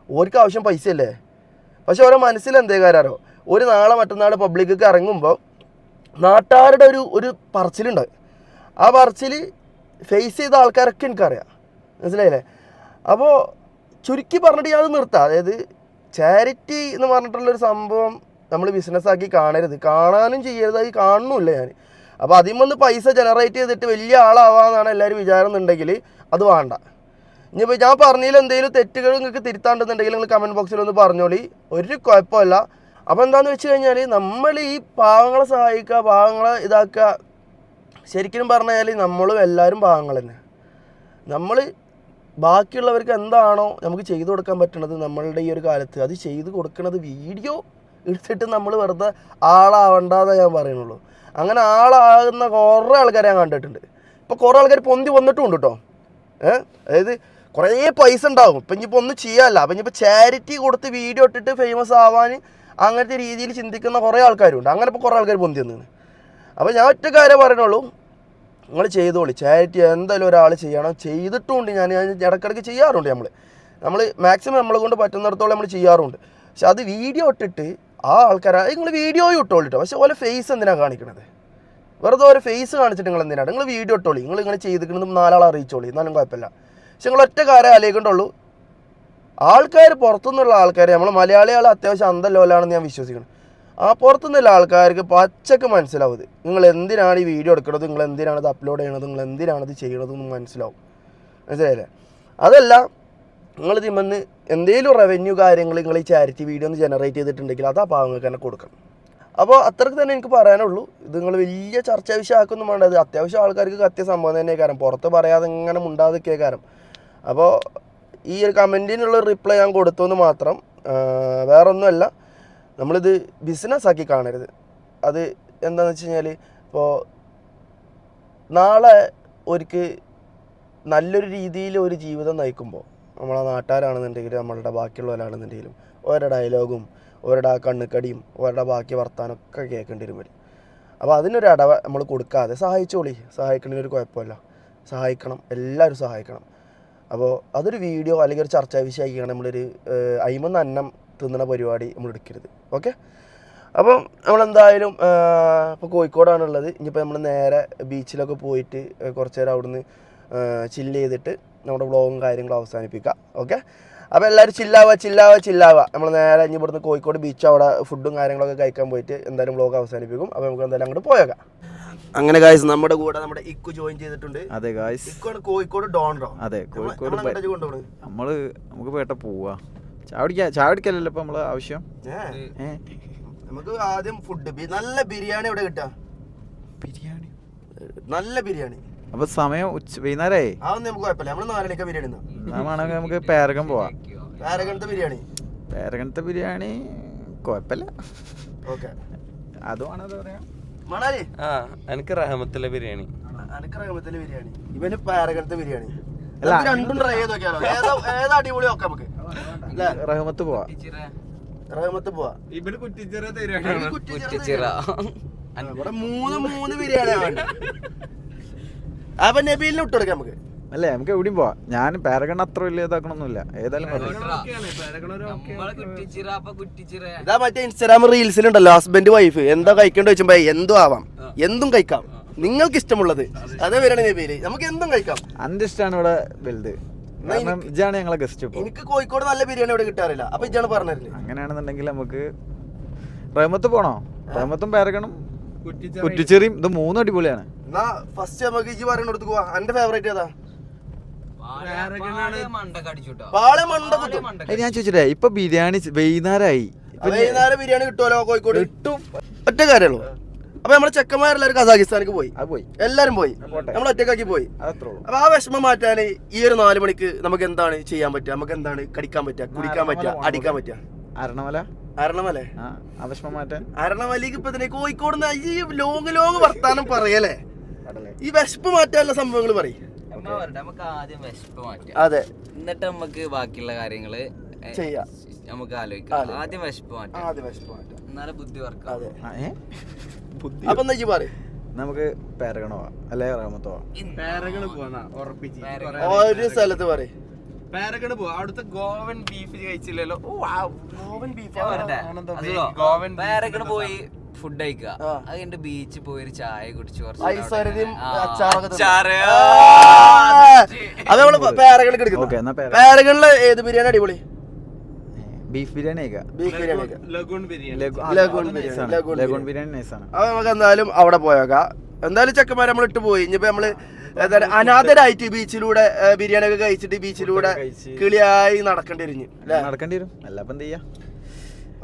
ഓർക്ക് ആവശ്യം പൈസ അല്ലേ? പക്ഷെ ഓരോ മനസ്സിൽ എന്തേ കാരോ, ഒരു നാളെ മറ്റന്നാൾ പബ്ലിക്കൊക്കെ ഇറങ്ങുമ്പോൾ നാട്ടുകാരുടെ ഒരു പറച്ചിലുണ്ട്. ആ പറച്ചിൽ ഫേസ് ചെയ്ത ആൾക്കാരൊക്കെ എനിക്കറിയാം, മനസ്സിലായില്ലേ? അപ്പോൾ ചുരുക്കി പറഞ്ഞിട്ട് ഞാൻ അത് നിർത്താം. അതായത് ചാരിറ്റി എന്ന് പറഞ്ഞിട്ടുള്ളൊരു സംഭവം നമ്മൾ ബിസിനസ്സാക്കി കാണരുത്, കാണാനും ചെയ്യരുത്, അത് കാണുന്നുമില്ല ഞാൻ. അപ്പോൾ അതിൽ നിന്ന് പൈസ ജനറേറ്റ് ചെയ്തിട്ട് വലിയ ആളാവാമെന്നാണ് എല്ലാവരും വിചാരം എന്നുണ്ടെങ്കിൽ അത് വേണ്ട. ഇനിയിപ്പോൾ ഞാൻ പറഞ്ഞതിൽ എന്തെങ്കിലും തെറ്റുകൾ നിങ്ങൾക്ക് തിരുത്താണ്ടെന്നുണ്ടെങ്കിൽ നിങ്ങൾ കമൻറ്റ് ബോക്സിൽ ഒന്ന് പറഞ്ഞോളി, ഒരു കുഴപ്പമില്ല. അപ്പോൾ എന്താണെന്ന് വെച്ച് കഴിഞ്ഞാൽ നമ്മൾ ഈ പാവങ്ങളെ സഹായിക്കുക, പാവങ്ങളെ ഇതാക്കുക, ശരിക്കും പറഞ്ഞാൽ നമ്മളും എല്ലാവരും പാവങ്ങൾ തന്നെ. നമ്മൾ ബാക്കിയുള്ളവർക്ക് എന്താണോ നമുക്ക് ചെയ്തു കൊടുക്കാൻ പറ്റുന്നത് നമ്മളുടെ ഈ ഒരു കാലത്ത് അത് ചെയ്ത് കൊടുക്കുന്നത് വീഡിയോ എടുത്തിട്ട് നമ്മൾ വെറുതെ ആളാവണ്ടെന്നേ ഞാൻ പറയുന്നുള്ളൂ. അങ്ങനെ ആളാകുന്ന കുറേ ആൾക്കാരെ ഞാൻ കണ്ടിട്ടുണ്ട്. ഇപ്പോൾ കുറേ ആൾക്കാർ പൊന്തി വന്നിട്ടും ഉണ്ട് കേട്ടോ. അതായത് കുറേ പൈസ ഉണ്ടാവും, ഇപ്പം ഇനിയിപ്പോൾ ഒന്നും ചെയ്യാമല്ല, അപ്പം ഇനിയിപ്പോൾ ചാരിറ്റി കൊടുത്ത് വീഡിയോ ഇട്ടിട്ട് ഫേമസ് ആവാൻ അങ്ങനത്തെ രീതിയിൽ ചിന്തിക്കുന്ന കുറേ ആൾക്കാരുണ്ട്. അങ്ങനെ ഇപ്പോൾ കുറേ ആൾക്കാർ പൊന്തി വന്നു. അപ്പോൾ ഞാൻ ഒറ്റ കാര്യം പറയണുള്ളൂ, നിങ്ങൾ ചെയ്തോളി. ചാരിറ്റി എന്തായാലും ഒരാൾ ചെയ്യണം. ചെയ്തിട്ടുമുണ്ട്, ഞാൻ ഇടയ്ക്കിടയ്ക്ക് ചെയ്യാറുണ്ട്. നമ്മൾ മാക്സിമം നമ്മളെ കൊണ്ട് പറ്റുന്നിടത്തോളം നമ്മൾ ചെയ്യാറുണ്ട്. പക്ഷെ അത് വീഡിയോ ഇട്ടിട്ട് ആ ആൾക്കാരെ നിങ്ങൾ വീഡിയോയും ഇട്ടോളൂ കേട്ടോ. പക്ഷെ ഓരോ ഫേസ് എന്തിനാണ് കാണിക്കണത്? വെറുതെ ഓരോ ഫേസ് കാണിച്ചിട്ട് നിങ്ങൾ എന്തിനാണ്? നിങ്ങൾ വീഡിയോ ഇട്ടോളി, നിങ്ങൾ ചെയ്തിരിക്കുന്നത് 4 ആളെ അറിയിച്ചോളി, എന്നാലും കുഴപ്പമില്ല. പക്ഷെ നിങ്ങൾ ഒറ്റ കാര്യം ആലോചിക്കണ്ടുള്ളൂ, ആൾക്കാർ പുറത്തുനിന്നുള്ള ആൾക്കാർ നമ്മൾ മലയാളികൾ അത്യാവശ്യം അന്തല്ലോലാണെന്ന് ഞാൻ വിശ്വസിക്കണം. ആ പുറത്തുനിന്നുള്ള ആൾക്കാർക്ക് പച്ചക്ക് മനസ്സിലാവും നിങ്ങൾ എന്തിനാണ് ഈ വീഡിയോ എടുക്കുന്നത്, നിങ്ങൾ എന്തിനാണ് ഇത് അപ്ലോഡ് ചെയ്യണത്, നിങ്ങൾ എന്തിനാണ് ഇത് ചെയ്യണതെന്ന് മനസ്സിലാവും. മനസ്സിലായില്ലേ? അതല്ല നിങ്ങളിത് ഇന്ന് എന്തെങ്കിലും റവന്യൂ കാര്യങ്ങൾ നിങ്ങൾ ഈ ചാരിറ്റി വീഡിയോ ഒന്ന് ജനറേറ്റ് ചെയ്തിട്ടുണ്ടെങ്കിൽ അത് ആ പാവങ്ങൾക്ക് തന്നെ കൊടുക്കണം. അപ്പോൾ അത്രയ്ക്ക് തന്നെ എനിക്ക് പറയാനുള്ളൂ. ഇത് നിങ്ങൾ വലിയ ചർച്ചാ വിഷയമാക്കൊന്നും വേണ്ട. ഇത് അത്യാവശ്യം ആൾക്കാർക്ക് കത്തിയ സംഭവം തന്നെ കാരണം, പുറത്ത് പറയാതെ ഇങ്ങനെ മുണ്ടാതൊക്കെ കാരണം. അപ്പോൾ ഈ ഒരു കമൻറ്റിനുള്ള റിപ്ലൈ ഞാൻ കൊടുത്തു എന്ന് മാത്രം, വേറൊന്നുമല്ല. നമ്മളിത് ബിസിനസ്സാക്കി കാണരുത്. അത് എന്താണെന്ന് വെച്ച് കഴിഞ്ഞാൽ, ഇപ്പോൾ നാളെ ഒരിക്കൽ നല്ലൊരു രീതിയിൽ ഒരു ജീവിതം നയിക്കുമ്പോൾ നമ്മളെ നാട്ടുകാരാണെന്നുണ്ടെങ്കിലും നമ്മളുടെ ബാക്കിയുള്ളവരാണെന്നുണ്ടെങ്കിലും ഓരോ ഡയലോഗും ഓരുടെ ആ കണ്ണുക്കടിയും ഓരുടെ ബാക്കി വർത്താനമൊക്കെ കേൾക്കേണ്ടി വരും. അപ്പോൾ അതിനൊരു അടവ് നമ്മൾ കൊടുക്കാതെ സഹായിച്ചോളി. സഹായിക്കണതിനൊരു കുഴപ്പമില്ല, സഹായിക്കണം, എല്ലാവരും സഹായിക്കണം. അപ്പോൾ അതൊരു വീഡിയോ അല്ലെങ്കിൽ ഒരു ചർച്ചാ വിഷയമാക്കിയാണ് നമ്മളൊരു അയിമന്ന് അന്നം തിന്നണ പരിപാടി നമ്മൾ എടുക്കരുത്. ഓക്കെ, അപ്പം നമ്മളെന്തായാലും ഇപ്പോൾ കോഴിക്കോടാണുള്ളത്. ഇനിയിപ്പോൾ നമ്മൾ നേരെ ബീച്ചിലൊക്കെ പോയിട്ട് കുറച്ച് നേരം അവിടുന്ന് ചില്ല് ചെയ്തിട്ട് നമ്മുടെ വ്ളോഗും കാര്യങ്ങളും അവസാനിപ്പിക്കാം. ഓക്കെ, അപ്പോൾ എല്ലാവരും ചില്ലാവുക. നമ്മൾ നേരെ ഇനി ഇവിടുന്ന് കോഴിക്കോട് ബീച്ച് അവിടെ ഫുഡും കാര്യങ്ങളൊക്കെ കഴിക്കാൻ പോയിട്ട് എന്തായാലും വ്ളോഗ് അവസാനിപ്പിക്കും. അപ്പോൾ നമുക്ക് എന്തായാലും അങ്ങോട്ട് പോയേക്കാം. അങ്ങനെ ഗായ്സ് നമ്മുടെ കൂടെ നമ്മുടെ ഇക്കു ജോയിൻ ചെയ്തിട്ടുണ്ട്. അതെ ഗായ്സ്, ഇക്കുവാണ് കോഴിക്കോട് ഡോൺറോ. അതെ, കോഴിക്കോട് കൊണ്ടുപോകണം. നമുക്ക് പേട്ട പോവാ, ചായ കുടിക്കലല്ലോ ഇപ്പൊ നമ്മള് ആവശ്യം. നമുക്ക് ആദ്യം ഫുഡ്, നല്ല ബിരിയാണി ഇവിടെ കിട്ടാ. ബിരിയാണി, നല്ല ബിരിയാണി. അപ്പൊ സമയം വൈകുന്നേരമായി. അതൊന്നും നമുക്ക് കുഴപ്പമില്ല, നമ്മള് 4 മണിക്കാ ബിരിയാണി. വേണമെങ്കിൽ നമുക്ക് പേരകം പോവാ. പേരകണത്തെ ബിരിയാണി കുഴപ്പമില്ല. ഓക്കെ, അതുമാണ് പറയാ. മണാലി എനിക്ക് റഹമത്തിലെ ബിരിയാണി, ഇവന് പാരഗണത്തെ ബിരിയാണി. രണ്ടും ട്രൈ ചെയ്ത് നോക്കിയാലോ? ഏതാ അടിപൊളി നോക്കാം നമുക്ക്. റഹമത്ത് പോവാ. ഇവന് കുറ്റിച്ചിറ ഇവിടെ 3 ബിരിയാണി. അപ്പൊ നബീലിനെ ഇട്ടുകൊടുക്കാം നമുക്ക്. അല്ലേ, നമുക്ക് എവിടെയും പോവാം. ഞാൻ പാരഗൺ അത്ര വലിയ ഇതാക്കണമൊന്നുമില്ല. ഏതായാലും ഇതാ മറ്റേ ഇൻസ്റ്റാഗ്രാം റീൽസിലുണ്ടല്ലോ, ഹസ്ബൻഡ് വൈഫ് എന്താ കഴിക്കേണ്ട വെച്ചുമ്പോ എന്തും ആവാം, എന്തും കഴിക്കാം, നിങ്ങൾക്ക് ഇഷ്ടമുള്ളത്. അതേ വരണ നബീല്, നമുക്ക് എന്തും കഴിക്കാം. അന്റെ ഇഷ്ടമാണ് ഇവിടെ വലുത്. ഇജാണ് ഞങ്ങളെ ഗസ്റ്റ്. എനിക്ക് കോഴിക്കോട് നല്ല ബിരിയാണി ഇവിടെ കിട്ടാറില്ല. അപ്പൊ ഇജാണ് പറഞ്ഞില്ലേ? അങ്ങനെയാണെന്നുണ്ടെങ്കിൽ നമുക്ക് റഹമത്ത് പോണോ? റഹമത്തും പാരഗണും കുറ്റിച്ചെറിയും ഇത് 3 അടിപൊളിയാണ്. എന്നാ ഫസ്റ്റ് നമുക്ക് ഇജി പറയണടുത്ത് പോവാ. എന്റെ ഫേവറേറ്റ് ഏതാ? ഞാൻ ചോദിച്ചിട്ടേ, ഇപ്പൊ ബിരിയാണി വൈകുന്നേരമായി. വൈകുന്നേരം ബിരിയാണി കിട്ടുമല്ലോ കോഴിക്കോട്? കിട്ടും. ഒറ്റ കാര്യമുള്ളൂ. അപ്പൊ നമ്മളെ ചെക്കന്മാരെല്ലാവരും കസാഖിസ്ഥാനിക്ക് പോയി, എല്ലാരും പോയി, നമ്മൾ ഒറ്റക്കാക്കി പോയി. അപ്പൊ ആ വിഷമം മാറ്റാന് ഈ ഒരു 4 മണിക്ക് നമുക്ക് എന്താണ് ചെയ്യാൻ പറ്റുക? നമുക്ക് എന്താണ് കടിക്കാൻ പറ്റുക, കുടിക്കാൻ പറ്റുക, അടിക്കാൻ പറ്റുക? അരണമല അരണമലക്ക് ഇപ്പൊ തന്നെ കോഴിക്കോട് ഈ ലോങ് വർത്താനം പറയല്ലേ? ഈ വിശപ്പ് മാറ്റാനുള്ള സംഭവങ്ങൾ പറയും. നമുക്ക് ആദ്യം വിശപ്പ് മാറ്റാം, അതെ, എന്നിട്ട് നമുക്ക് ബാക്കിയുള്ള കാര്യങ്ങള് ചെയ്യാം. നമുക്ക് ആലോചിക്കാം. ആദ്യം വിശപ്പ് മാറ്റാം, എന്നാലും ബുദ്ധി വർക്ക്. അപ്പൊ എന്താ പറയും? നമുക്ക് പാരഗൺ പോവാം, അല്ലെ റഹമത്ത് ഒരു സ്ഥലത്ത് പറയും. പാരഗൺ പോവാ. അവിടുത്തെ ഗോവൻ ബീഫ് കഴിച്ചില്ലല്ലോ. പാരഗൺ പോയി ഫുഡ് കഴിക്കുക, അത് കഴിഞ്ഞിട്ട് ബീച്ചിൽ പോയി ഒരു ചായ കുടിച്ച് പാരഗണില് ഏത് ബിരിയാണി അടിപൊളി? ബീഫ് ബിരിയാണി. അപ്പൊ നമുക്ക് എന്തായാലും അവിടെ പോയേക്കാം. എന്തായാലും ചെക്കന്മാരെ നമ്മൾ ഇട്ട് പോയി. ഇനിയിപ്പോ നമ്മള് എന്താണ് അനാഥരായിട്ട് ബീച്ചിലൂടെ ബിരിയാണി ഒക്കെ കഴിച്ചിട്ട് ബീച്ചിലൂടെ കിളിയായി നടക്കേണ്ടി വരും അല്ലേ? നടക്കേണ്ടി വരും. അല്ലപ്പം എന്ത് ചെയ്യാ?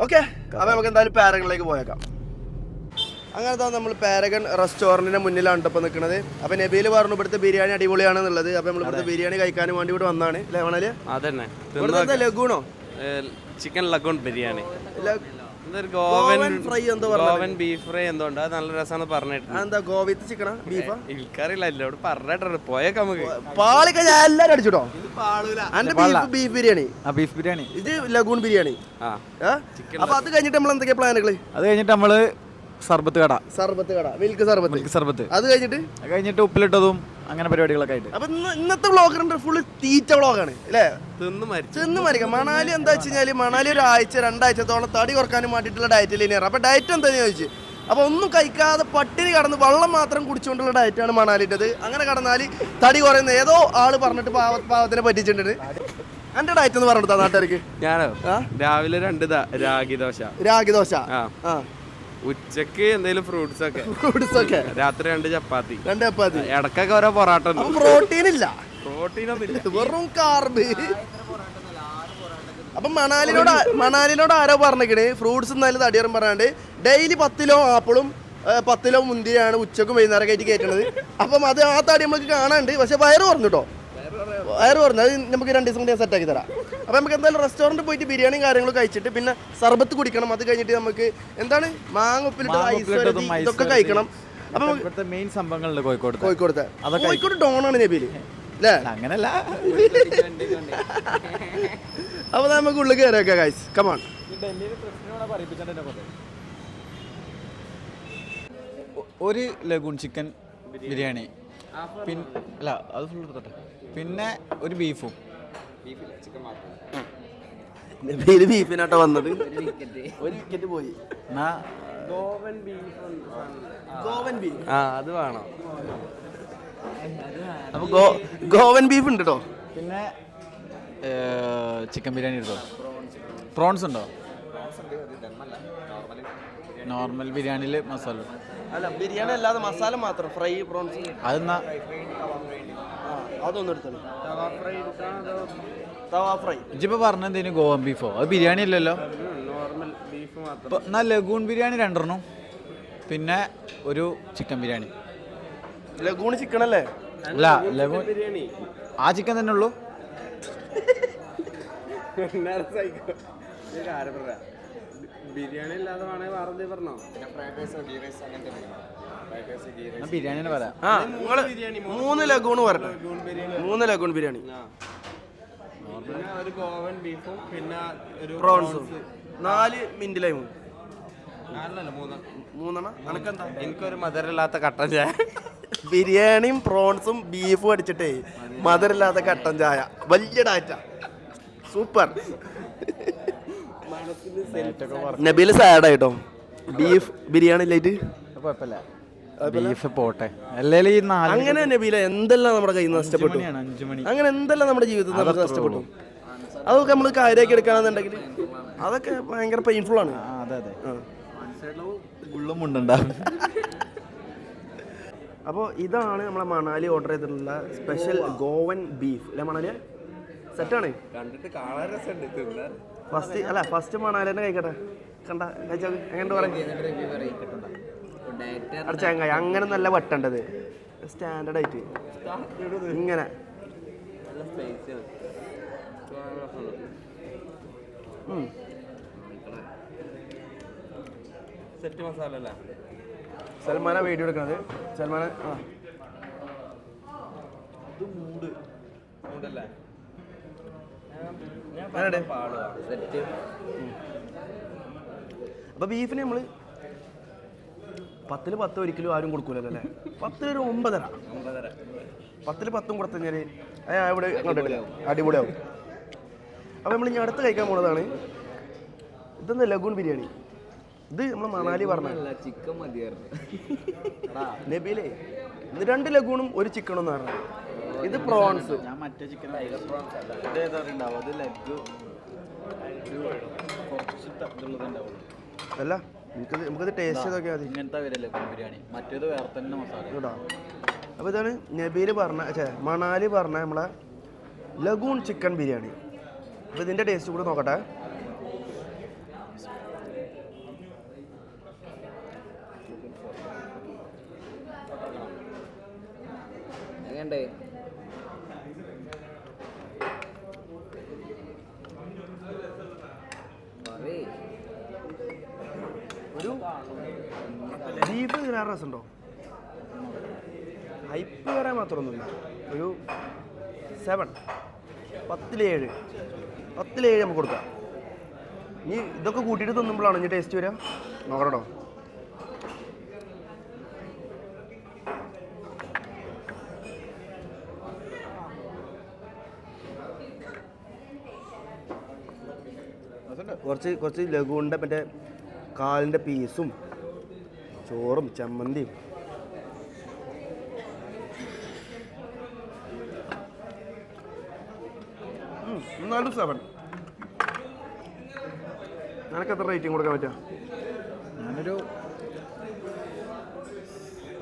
ഓക്കെ, അപ്പൊ നമുക്ക് എന്തായാലും പാരഗണിലേക്ക് പോയേക്കാം. അങ്ങനത്തെ നമ്മൾ പാരഗൺ റെസ്റ്റോറൻറ്റിന്റെ മുന്നിലാണ് ഇപ്പം നിൽക്കുന്നത്. അപ്പൊ നബീൽ പറഞ്ഞു ഇവിടുത്തെ ബിരിയാണി അടിപൊളിയാണെന്നുള്ളത്. അപ്പൊ നമ്മൾ ഇവിടുത്തെ ബിരിയാണി കഴിക്കാനും വേണ്ടി ഇവിടെ വന്നാണ് അല്ലേ മണാലി? അതന്നെ ലഗൂണോ chicken lagoon biryani, Goan fry എന്തോ ഗോവൻ ബീഫ് ഫ്രൈ എന്തോ ഉണ്ട്. അത് നല്ല രസമാണെന്ന് പറഞ്ഞിട്ടുണ്ട്. എന്താ ഗോവത്ത് ചിക്കനാ ബീഫാ? എനിക്കറിയില്ല, ഇവിടെ പറഞ്ഞിട്ടുണ്ട്. പോയേക്കാം നമുക്ക്. പാളിക്ക ഞാൻ എല്ലാരും അടിച്ചിട്ടോ. എന്റെ ബീഫ് ബിരിയാണി, ബീഫ് ബിരിയാണി, ഇത് ലഗൂൺ ബിരിയാണി. അപ്പൊ അത് കഴിഞ്ഞിട്ട് നമ്മൾ എന്തൊക്കെയാ പ്ലാനുകള്? അത് കഴിഞ്ഞിട്ട് നമ്മള് സർബത്ത് കട, മിൽക്ക് സർബത്ത്. അത് കഴിഞ്ഞിട്ട് ഉപ്പിലിട്ടതും അങ്ങനെ പരിപാടികളൊക്കെ ആയിട്ട്. അപ്പൊ ഇന്നത്തെ വ്ളോഗറുണ്ട് ഫുള്ള് തീറ്റ വ്ളോഗാണ് അല്ലേ? തിന്ന് മരിക്കാം. മണാലി എന്താ വെച്ച് കഴിഞ്ഞാല് മണാലി ഒരു ആഴ്ച 2 ആഴ്ചത്തോളം തടി കുറക്കാനും വേണ്ടിയിട്ടുള്ള ഡയറ്റിൽ ഇനിയാണ്. അപ്പൊ ഡയറ്റ് എന്താന്ന് ചോദിച്ചു. അപ്പൊ ഒന്നും കഴിക്കാതെ പട്ടിണി കടന്ന് വെള്ളം മാത്രം കുടിച്ചുകൊണ്ടുള്ള ഡയറ്റാണ് മണാലിൻ്റെത്. അങ്ങനെ കടന്നാല് തടി കുറയുന്ന ഏതോ ആള് പറഞ്ഞിട്ട് പാവത്തിനെ പറ്റിച്ചിട്ടുണ്ട്. എന്റെ ഡയറ്റ് എന്ന് പറഞ്ഞിട്ടാ നാട്ടുകാർക്ക്. ഞാനോ രാവിലെ 2 രാഗി ദോശ, ഉച്ചക്ക് എന്തെങ്കിലും ഫ്രൂട്ട്സ് ഒക്കെ, രാത്രി 2 ചപ്പാത്തി, ഇടക്കൊക്കെ ഓരോ പൊറാട്ട. പ്രോട്ടീൻ ഇല്ല, പ്രോട്ടീനൊന്നുമില്ല, വെറും കാർബ്. അപ്പൊ മണാലിനോട് ആരോ പറഞ്ഞേക്കണേ ഫ്രൂട്ട്സ് എന്നാലും തടിയറും പറയാണ്ട് ഡെയിലി 10 കിലോ ആപ്പിളും 10 കിലോ മുന്തിരിയാണ് ഉച്ചക്കും വൈകുന്നേരം ആയിട്ട് കയറ്റണത്. അപ്പം അത് ആ തടി നമുക്ക് കാണാണ്ട്. പക്ഷെ വയറ് പറഞ്ഞു കേട്ടോ, വയറ് പറഞ്ഞു. അത് നമുക്ക് 2 ദിവസം കൊണ്ട് ഞാൻ സെറ്റാക്കി തരാം. അപ്പം നമുക്ക് എന്തായാലും റെസ്റ്റോറൻറ്റ് പോയിട്ട് ബിരിയാണിയും കാര്യങ്ങളും കഴിച്ചിട്ട് പിന്നെ സർബത്ത് കുടിക്കണം. അത് കഴിഞ്ഞിട്ട് നമുക്ക് എന്താണ് മാങ്ങ ഇതൊക്കെ കഴിക്കണം. അപ്പം മെയിൻ സംഭവങ്ങളുണ്ട് കോഴിക്കോട് ഡോണാണ് നബീല് അല്ലേ? അങ്ങനല്ല. അപ്പൊ നമുക്ക് ഉള്ളിൽ കയറിയൊക്കെ ഗൈസ്, കമോൺ. ഒരു ലഗൂൺ ചിക്കൻ ബിരിയാണി, അല്ല അത് ഫുൾ എടുത്തോട്ടെ, പിന്നെ ഒരു ബീഫും. ബീഫിനാട്ടോ വന്നത്. ഒരു വിക്കറ്റ് പോയി. ഗോവൻ ബീഫ് അത് വേണം. അപ്പൊ ഗോവൻ ബീഫ് ഉണ്ട് കേട്ടോ. പിന്നെ ചിക്കൻ ബിരിയാണി എടുത്തോ. പ്രോൺസ് ഉണ്ടോ? നോർമൽ ബിരിയാണിയിൽ മസാല അല്ല, ബിരിയാണി അല്ലാതെ മസാല മാത്രം, ഫ്രൈ പ്രോൺസ്. അതെന്നാ അതൊന്നും എടുത്തോ. തവ ഫ്രൈ. ഇജിപ്പോ പറഞ്ഞെന്തേലും ഗോവൻ ബീഫോ? അത് ബിരിയാണി അല്ലല്ലോ. നോർമൽ ബീഫ് മാത്രം. എന്നാ ലഗൂൺ ബിരിയാണി 2 പിന്നെ ഒരു ചിക്കൻ ബിരിയാണി. ലഗൂൺ ചിക്കൻ അല്ലേ? അല്ല, ലഗൂൺ ബിരിയാണി ആ ചിക്കൻ തന്നെ ഉള്ളൂ. ബിരിയാണി അല്ലാതെ വേണേ വേറെ പറഞ്ഞോ. ബിരിയാണി തന്നെ പറയാം. 3 ലഗൂൺ വരട്ടെ. 3 ലഗൂൺ ബിരിയാണി, ഒരു ഗോവൻ ബീഫും പിന്നെ ഒരു പ്രോൺസും 4 മിന്റ് ലൈമും. 3 അനക്കെന്താ? എനിക്കൊരു മധുരമില്ലാത്ത കട്ടൻ ചായ. ബിരിയാണിയും പ്രോൺസും ബീഫും അടിച്ചിട്ടേ മധുരമില്ലാത്ത കട്ടൻ ചായ. വലിയ ഡാറ്റ, സൂപ്പർ. നബീല് സാഡായിട്ടോ ബീഫ് ബിരിയാണി ഇല്ലായിട്ട്. കുഴപ്പമില്ല, ബീഫ് പോട്ടെ. അല്ലെങ്കിൽ ഈ 4 അങ്ങനെ നബീല എന്തെല്ലാം നമ്മുടെ കയ്യിൽ നിന്ന് നഷ്ടപ്പെട്ടു. 5 മണി അങ്ങനെ എന്തെല്ലാം നമ്മുടെ ജീവിതത്തിൽ നമുക്ക് നഷ്ടപ്പെട്ടു. അതൊക്കെ നമ്മൾ കാര്യമാക്കി എടുക്കുകയാണെന്നുണ്ടെങ്കിൽ അതൊക്കെ ഭയങ്കര പെയിൻഫുൾ ആണ്. അതെ ഉള്ളുമുണ്ടാവും. അപ്പോൾ ഇതാണ് നമ്മളെ മണാലി ഓർഡർ ചെയ്തിട്ടുള്ള സ്പെഷ്യൽ ഗോവൻ ബീഫ് അല്ലെ മണാലി? സെറ്റാണ്, കണ്ടിട്ട് കാണാൻ രസമുണ്ട്. ഫസ്റ്റ് മണാലി തന്നെ കഴിക്കട്ടെ. കണ്ട കഴിച്ചോ, എങ്ങനെ പറയാം അടച്ചാങ്കായ അങ്ങനെ നല്ല വട്ടേണ്ടത് സ്റ്റാൻഡേർഡ് ആയിട്ട് ഇങ്ങനെ. സെറ്റ് മസാല അല്ല. സൽമാന വീഡിയോ എടുക്കണത്. സൽമാന അപ്പൊ ബീഫിന് നമ്മള് 10-ൽ 10 ഒരിക്കലും ആരും കൊടുക്കൂലല്ലോ അല്ലേ? 10-ൽ ഒരു 9.5. 10-ൽ 10 കൊടുത്തു കഴിഞ്ഞാൽ ഇവിടെ അടിപൊളിയാവും. അപ്പൊ നമ്മൾ ഇനി അടുത്ത് കഴിക്കാൻ പോണതാണ്. ഇതെന്താ ലഗൂൺ ബിരിയാണി. ഇത് നമ്മളെ മണാലി പറഞ്ഞ ചിക്കൻ മതിയായിരുന്നു നബീലേ. ഇത് 2 ലഗൂണും 1 ചിക്കനും എന്ന് പറഞ്ഞത്. ഇത് പ്രോൺസ്. ഞാൻ മറ്റേ ചിക്കൻ അല്ല, നമുക്കത് ടേസ്റ്റ് ചെയ്തൊക്കെ മതി. ഇങ്ങനത്തെ ബിരിയാണി മറ്റേത് വേറെ തന്നെ മസാല. അപ്പോൾ ഇതാണ് നബീൽ പറഞ്ഞ മണാലി പറഞ്ഞ നമ്മളെ ലഗൂൺ ചിക്കൻ ബിരിയാണി. അപ്പോൾ ഇതിൻ്റെ ടേസ്റ്റ് കൂടെ നോക്കട്ടെ. എങ്ങനെയുണ്ട്? ഒരു ബീഫ് തിരാൻ രസമുണ്ടോ? ഹൈപ്പ് വരാൻ മാത്രമൊന്നുമില്ല. ഒരു 7, 10-7 നമുക്ക് കൊടുക്കാം. ഇനി ഇതൊക്കെ കൂട്ടിയിട്ട് തിന്നുമ്പോഴാണ് ഇനി ടേസ്റ്റ് വരിക. നോക്കട്ടോ. കുറച്ച് ലഘുവിൻ്റെ മറ്റേ കാലിൻ്റെ പീസും ചോറും ചമ്മന്തിയും എന്നാലും 7. നിനക്ക് എത്ര റേറ്റിംഗ് കൊടുക്കാൻ പറ്റുക? ഞാനൊരു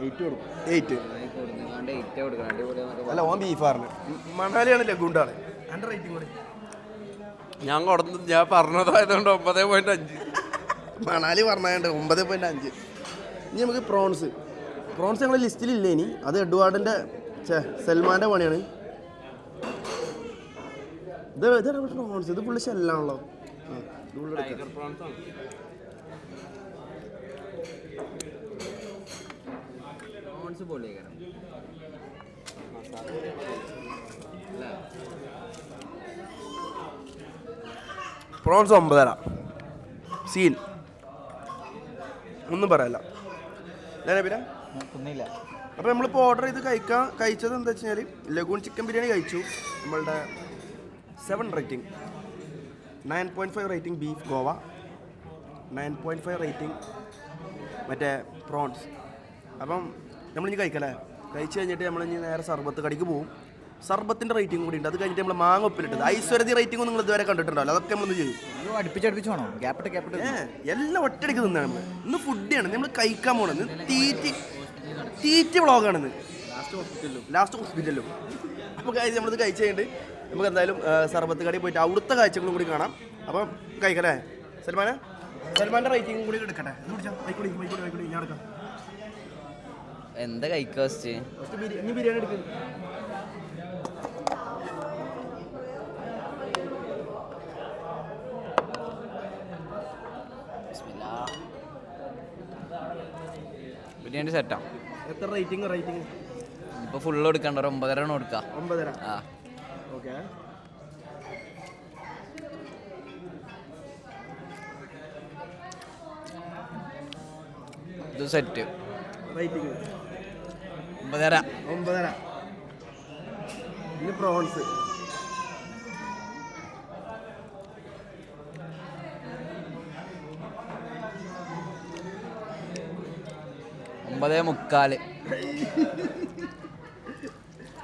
8 കൊടുക്കും. 8. അല്ല, ഓൻ ബീഫാറിന്. മണാലിയാണ് ലഗുണ്ടാണ്. എൻ്റെ റേറ്റിംഗ് കൂടി ഞാൻ പറഞ്ഞതായതുകൊണ്ട് 9.5. മണാലി പറഞ്ഞാണ്ട് 9.5. ഇനി നമുക്ക് പ്രോൺസ് ഞങ്ങളുടെ ലിസ്റ്റിലില്ല. ഇനി അത് എഡ്വാർഡിൻ്റെ സൽമാൻ്റെ പണിയാണ്. ഇതാണ് പ്രോൺസ്. ഇത് ഫുള്ള് ഷെല്ലാണല്ലോ. പ്രോൺസ് 9.5. സീൻ ഒന്നും പറയല്ല. പിന്നെ ഒന്നുമില്ല. അപ്പോൾ നമ്മളിപ്പോൾ ഓർഡർ ചെയ്ത് കഴിച്ചത് എന്താ വെച്ച് കഴിഞ്ഞാൽ ലഗൂൺ ചിക്കൻ ബിരിയാണി കഴിച്ചു. നമ്മളുടെ 7 rating, 9.5 rating beef Goa, 9.5 rating മറ്റേ പ്രോൺസ്. അപ്പം നമ്മളിനി കഴിക്കല്ലേ. കഴിച്ച് കഴിഞ്ഞിട്ട് നമ്മളിനി നേരെ സർബത്ത് കടിക്ക് പോകും. സർബത്തിൻ്റെ റേറ്റിംഗ് കൂടി ഉണ്ട്. അത് കഴിഞ്ഞിട്ട് നമ്മൾ മാങ്ങ ഉപ്പിലിട്ടത് ഐശ്വര്യതി റേറ്റിംഗ് നിങ്ങൾ ഇതുവരെ കണ്ടിട്ടുണ്ടല്ലോ. അതൊക്കെ നമ്മളൊന്ന് ചെയ്യും. അടുപ്പിച്ച് വേണോ? ഗ്യാപ്പിട്ട് എല്ലാം ഒറ്റയടിക്ക് തിന്നാണ് നമ്മൾ. ഇന്ന് ഫുഡാണ് നമ്മൾ കഴിക്കാൻ പോകണം. തീറ്റി വ്ളോഗാണെന്ന്. ലാസ്റ്റ് ഹോസ്പിറ്റലും. അപ്പോൾ നമ്മളിത് കഴിച്ച് കഴിഞ്ഞിട്ട് നമുക്ക് എന്തായാലും സർബത്ത് കടയിൽ പോയിട്ട് അവിടുത്തെ കാഴ്ചകളും കൂടി കാണാം. അപ്പം കഴിക്കല്ലേ. സൽമാൻ്റെ റേറ്റിംഗ് കൂടി എടുക്കട്ടെ. ഞാൻ എടുക്കാം. എന്താ കഴിക്കുക? ഇനി ബിരിയാണി എടുക്കും. ബിരിയാണി സെറ്റാ. എത്ര റേറ്റിംഗ്? ഇപ്പൊ ഫുള്ള് കൊടുക്കണ്ട, 9.5 കൊടുക്കാം. 9.5. ആ ഓക്കെ. ഇത് സെറ്റ്. റേറ്റിംഗ് 9.5. ഇനി പ്രോൺസ്. ഒമ്പതേ മുക്കാല്.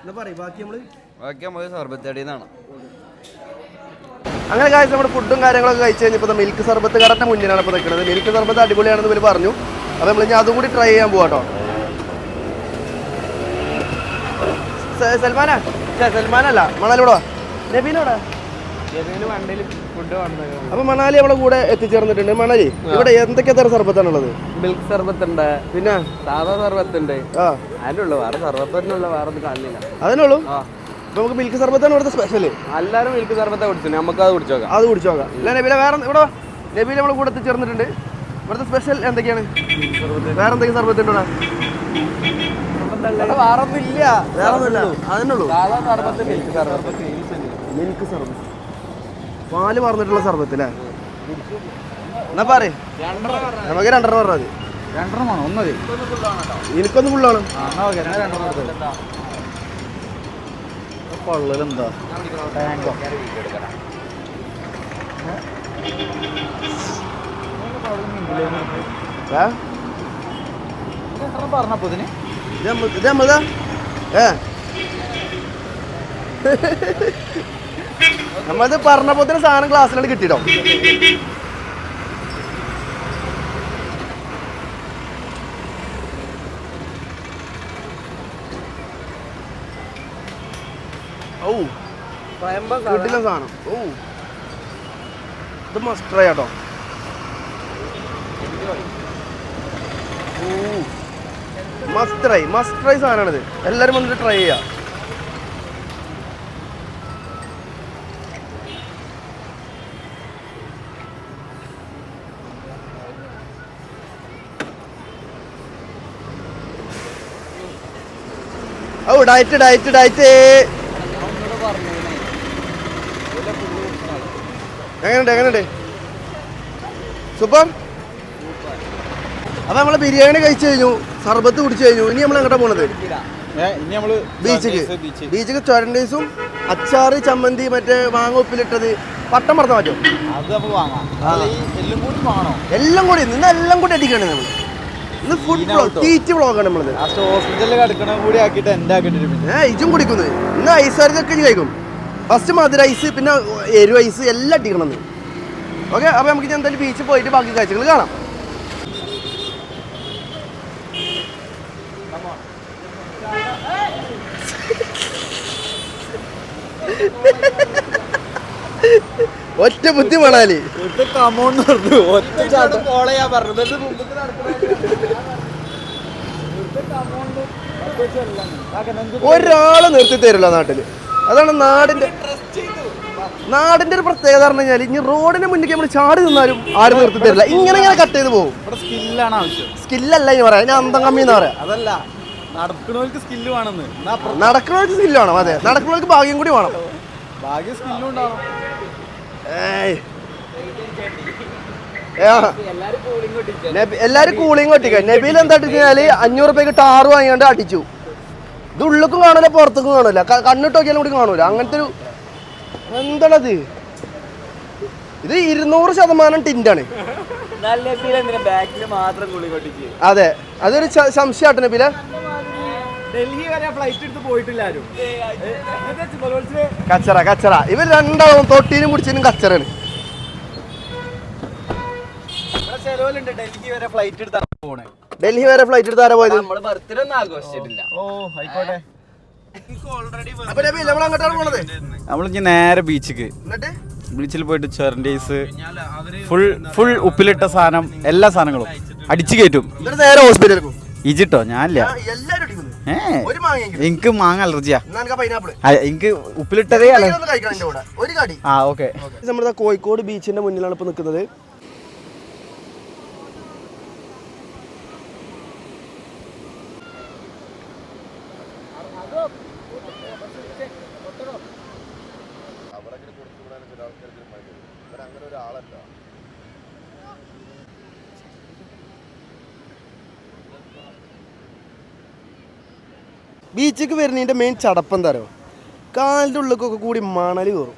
എന്താ പറയും ബാക്കി നമ്മൾ സർബത്തടിന്നാണ്. അങ്ങനെ കഴിച്ച് നമ്മുടെ ഫുഡും കാര്യങ്ങളൊക്കെ കഴിച്ച് കഴിഞ്ഞപ്പോൾ മിൽക്ക് സർബത്ത് കടൻ്റെ മുന്നിലാണ് ഇപ്പോൾ നിൽക്കുന്നത്. മിൽക്ക് സർബത്ത് അടിപൊളിയാണെന്ന് ഇവർ പറഞ്ഞു. അപ്പോൾ നമ്മൾ ഇനി അതും കൂടി ട്രൈ ചെയ്യാൻ പോകാം കേട്ടോ. സൽമാനല്ല, മണാലിയോടാ. നബീനോടാ. അപ്പൊ മണാലി നമ്മളെ കൂടെ എത്തിച്ചേർന്നിട്ടുണ്ട്. മണാലി, ഇവിടെ എന്തൊക്കെ തരം സർബത്താണുള്ളത്? മിൽക്ക് സർബത്ത് ഉണ്ട്, പിന്നെ സാധാ സർബത്ത് ഉണ്ട്. അതിനുള്ളൂ, വേറെ സർബത്തിനുള്ള വേറെ ഒന്നും കാണില്ല. അതിനുള്ളൂ. അപ്പൊ നമുക്ക് മിൽക്ക് സർബത്താണ് ഇവിടുത്തെ സ്പെഷ്യൽ. എല്ലാവരും മിൽക്ക് സർബത്തെ കുടിച്ചു, നമുക്ക് അത് കുടിച്ചു നോക്കാം. അത് കുടിച്ചു നോക്കാം. അല്ല നബീല, വേറെ ഇവിടെ നബീല നമ്മളെ കൂടെ എത്തിച്ചേർന്നിട്ടുണ്ട്. ഇവിടുത്തെ സ്പെഷ്യൽ എന്തൊക്കെയാണ്? വേറെ എന്തൊക്കെ സർബത്ത് ഉണ്ടോ? വേറൊന്നുമില്ല, വേറൊന്നുമില്ല, അതിനുള്ളൂ. സാധാ സർബത്ത്, മിൽക്ക് സർബത്ത്. മിൽക്ക് സർബത്ത്, പാല് പറഞ്ഞിട്ടുള്ള സർബത്ത് അല്ലേ? എന്നാ പറയും നമുക്ക് 2 പറഞ്ഞാൽ മതി. 2 ഒന്നത് എനിക്കൊന്ന് ഫുള്ളാണ്. കൊള്ളലെന്താ പറഞ്ഞപ്പോ ഇതിന് ഇത് നമ്മളതാ. നമ്മത് പറഞ്ഞപ്പോ തന്നെ സാധനം ക്ലാസ്സിലാണ് കിട്ടിട്ടോ. ഓ വീട്ടിലെ സാധനം. ഓ ഇത് മസ്റ്റ് ട്രൈ ആട്ടോ. ഓ മസ്റ്റ് ട്രൈ സാധനമാണിത്. എല്ലാവരും വന്നിട്ട് ട്രൈ ചെയ്യാം. ഓ ഡയറ്റ്. എങ്ങനെയുണ്ട് സൂപ്പർ. അപ്പൊ നമ്മള് ബിരിയാണി കഴിച്ചു കഴിഞ്ഞു, സർബത്ത് കുടിച്ചു കഴിഞ്ഞു. ഇനി നമ്മൾ എങ്ങോട്ടാ പോണത്? ഇനി നമ്മള് ബീച്ചിക്ക് ചൊരണ്ടീസും അച്ചാറ് ചമ്മന്തി മറ്റേ മാങ്ങ ഉപ്പിലിട്ടത് പട്ടം പറത്താൻ പറ്റും. അത് നമുക്ക് വാങ്ങാം. എല്ലാം കൂടി ഇന്ന് എല്ലാം കൂടി അടിക്കാണ് നമ്മൾ. ഇന്ന് ഫുഡ് വ്ളോഗ്, തീറ്റ് വ്ളോഗാണ് നമ്മളത്. ഹോസ്പിറ്റലിൽ കിടക്കണ കൂടി ആക്കിയിട്ട് എൻ്റെ ആക്കിയിട്ട് ഇജും കുടിക്കുന്നത്. ഇന്ന് ഐസ് ആർക്കൊക്കെ കഴിക്കും. ഫസ്റ്റ് മധുര ഐസ്, പിന്നെ എരു ഐസ് എല്ലാം അടിക്കണം. ഓക്കെ, അപ്പൊ നമുക്ക് എന്തായാലും ബീച്ചിൽ പോയിട്ട് ബാക്കി കാഴ്ചകൾ കാണാം. ഒറ്റ ബുദ്ധി മണാലി ഒരാള് നിർത്തി തരില്ല നാട്ടില്. അതാണ് നാടിന്റെ ഒരു പ്രത്യേകത പറഞ്ഞു കഴിഞ്ഞാൽ ഇനി റോഡിന് മുന്നിൽ നമ്മൾ ചാടി നിന്നാലും ആരും നിർത്തി തരില്ല. ഇങ്ങനെ കട്ട് ചെയ്ത് പോകും. സ്കില്ലാണ് ആവശ്യം. സ്കില്ലല്ല ഇനി പറയാം, ഞാൻ അന്തം കമ്മി എന്ന് പറയാം. അതല്ല, നടക്കുന്നവർക്ക് സ്കില്ല് വേണമെന്ന്. നടക്കുന്നവർക്ക് സ്കില്ല് വേണം. അതെ, നടക്കുന്നവർക്ക് ഭാഗ്യം കൂടി വേണം. ഭാഗ്യം സ്കില്ലും ഉണ്ടാവണം. എല്ലാരും കൂളിങ് കൊട്ടിക്ക. നബീൽ എന്താ കഴിഞ്ഞാല് 500 രൂപയ്ക്ക് ടാറ് വാങ്ങിയാണ്ട് അടിച്ചു. ഇത് ഉള്ളിക്കും കാണൂല, പുറത്തേക്കും കാണൂല, കണ്ണിട്ട് നോക്കിയാലും കൂടി കാണൂല. അങ്ങനത്തെ ഒരു എന്താണത്? ഇത് 200% ടിന്റാണ്. അതെ, അതൊരു സംശയമാട്ടെ നബീല. ഡൽഹി വരെ ഫ്ലൈറ്റ് എടുത്ത് പോയിട്ടില്ല ആരും. കച്ചറ ഇവർ രണ്ടാളും തൊട്ടീനും പിടിച്ചതിനും കച്ചറാണ്. ഡൽഹി വരെ ഫ്ലൈറ്റ് എടുത്ത് ആരാ പോയത്? നമ്മളിഞ്ഞ് നേരെ ബീച്ചിൽ പോയിട്ട് ചൊരണ്ടീസ് ഫുൾ ഉപ്പിലിട്ട സാധനം, എല്ലാ സാധനങ്ങളും അടിച്ചു കയറ്റും. നേരെ ഹോസ്പിറ്റലിൽ ഇജിട്ടോ ഞാനില്ല. എനിക്ക് മാങ്ങ അലർജിയാ. എനിക്ക് ഉപ്പിലിട്ടതേ അല്ല. ഓക്കെ. നമ്മുടെ കോഴിക്കോട് ബീച്ചിന്റെ മുന്നിലാണ് ഇപ്പൊ നിൽക്കുന്നത്. ബീച്ചിലേക്ക് വരുന്നതിൻ്റെ മെയിൻ ചടപ്പ് എന്താ പറയുക? കാലിൻ്റെ ഉള്ളിലേക്കൊക്കെ കൂടി മണൽ കയറും.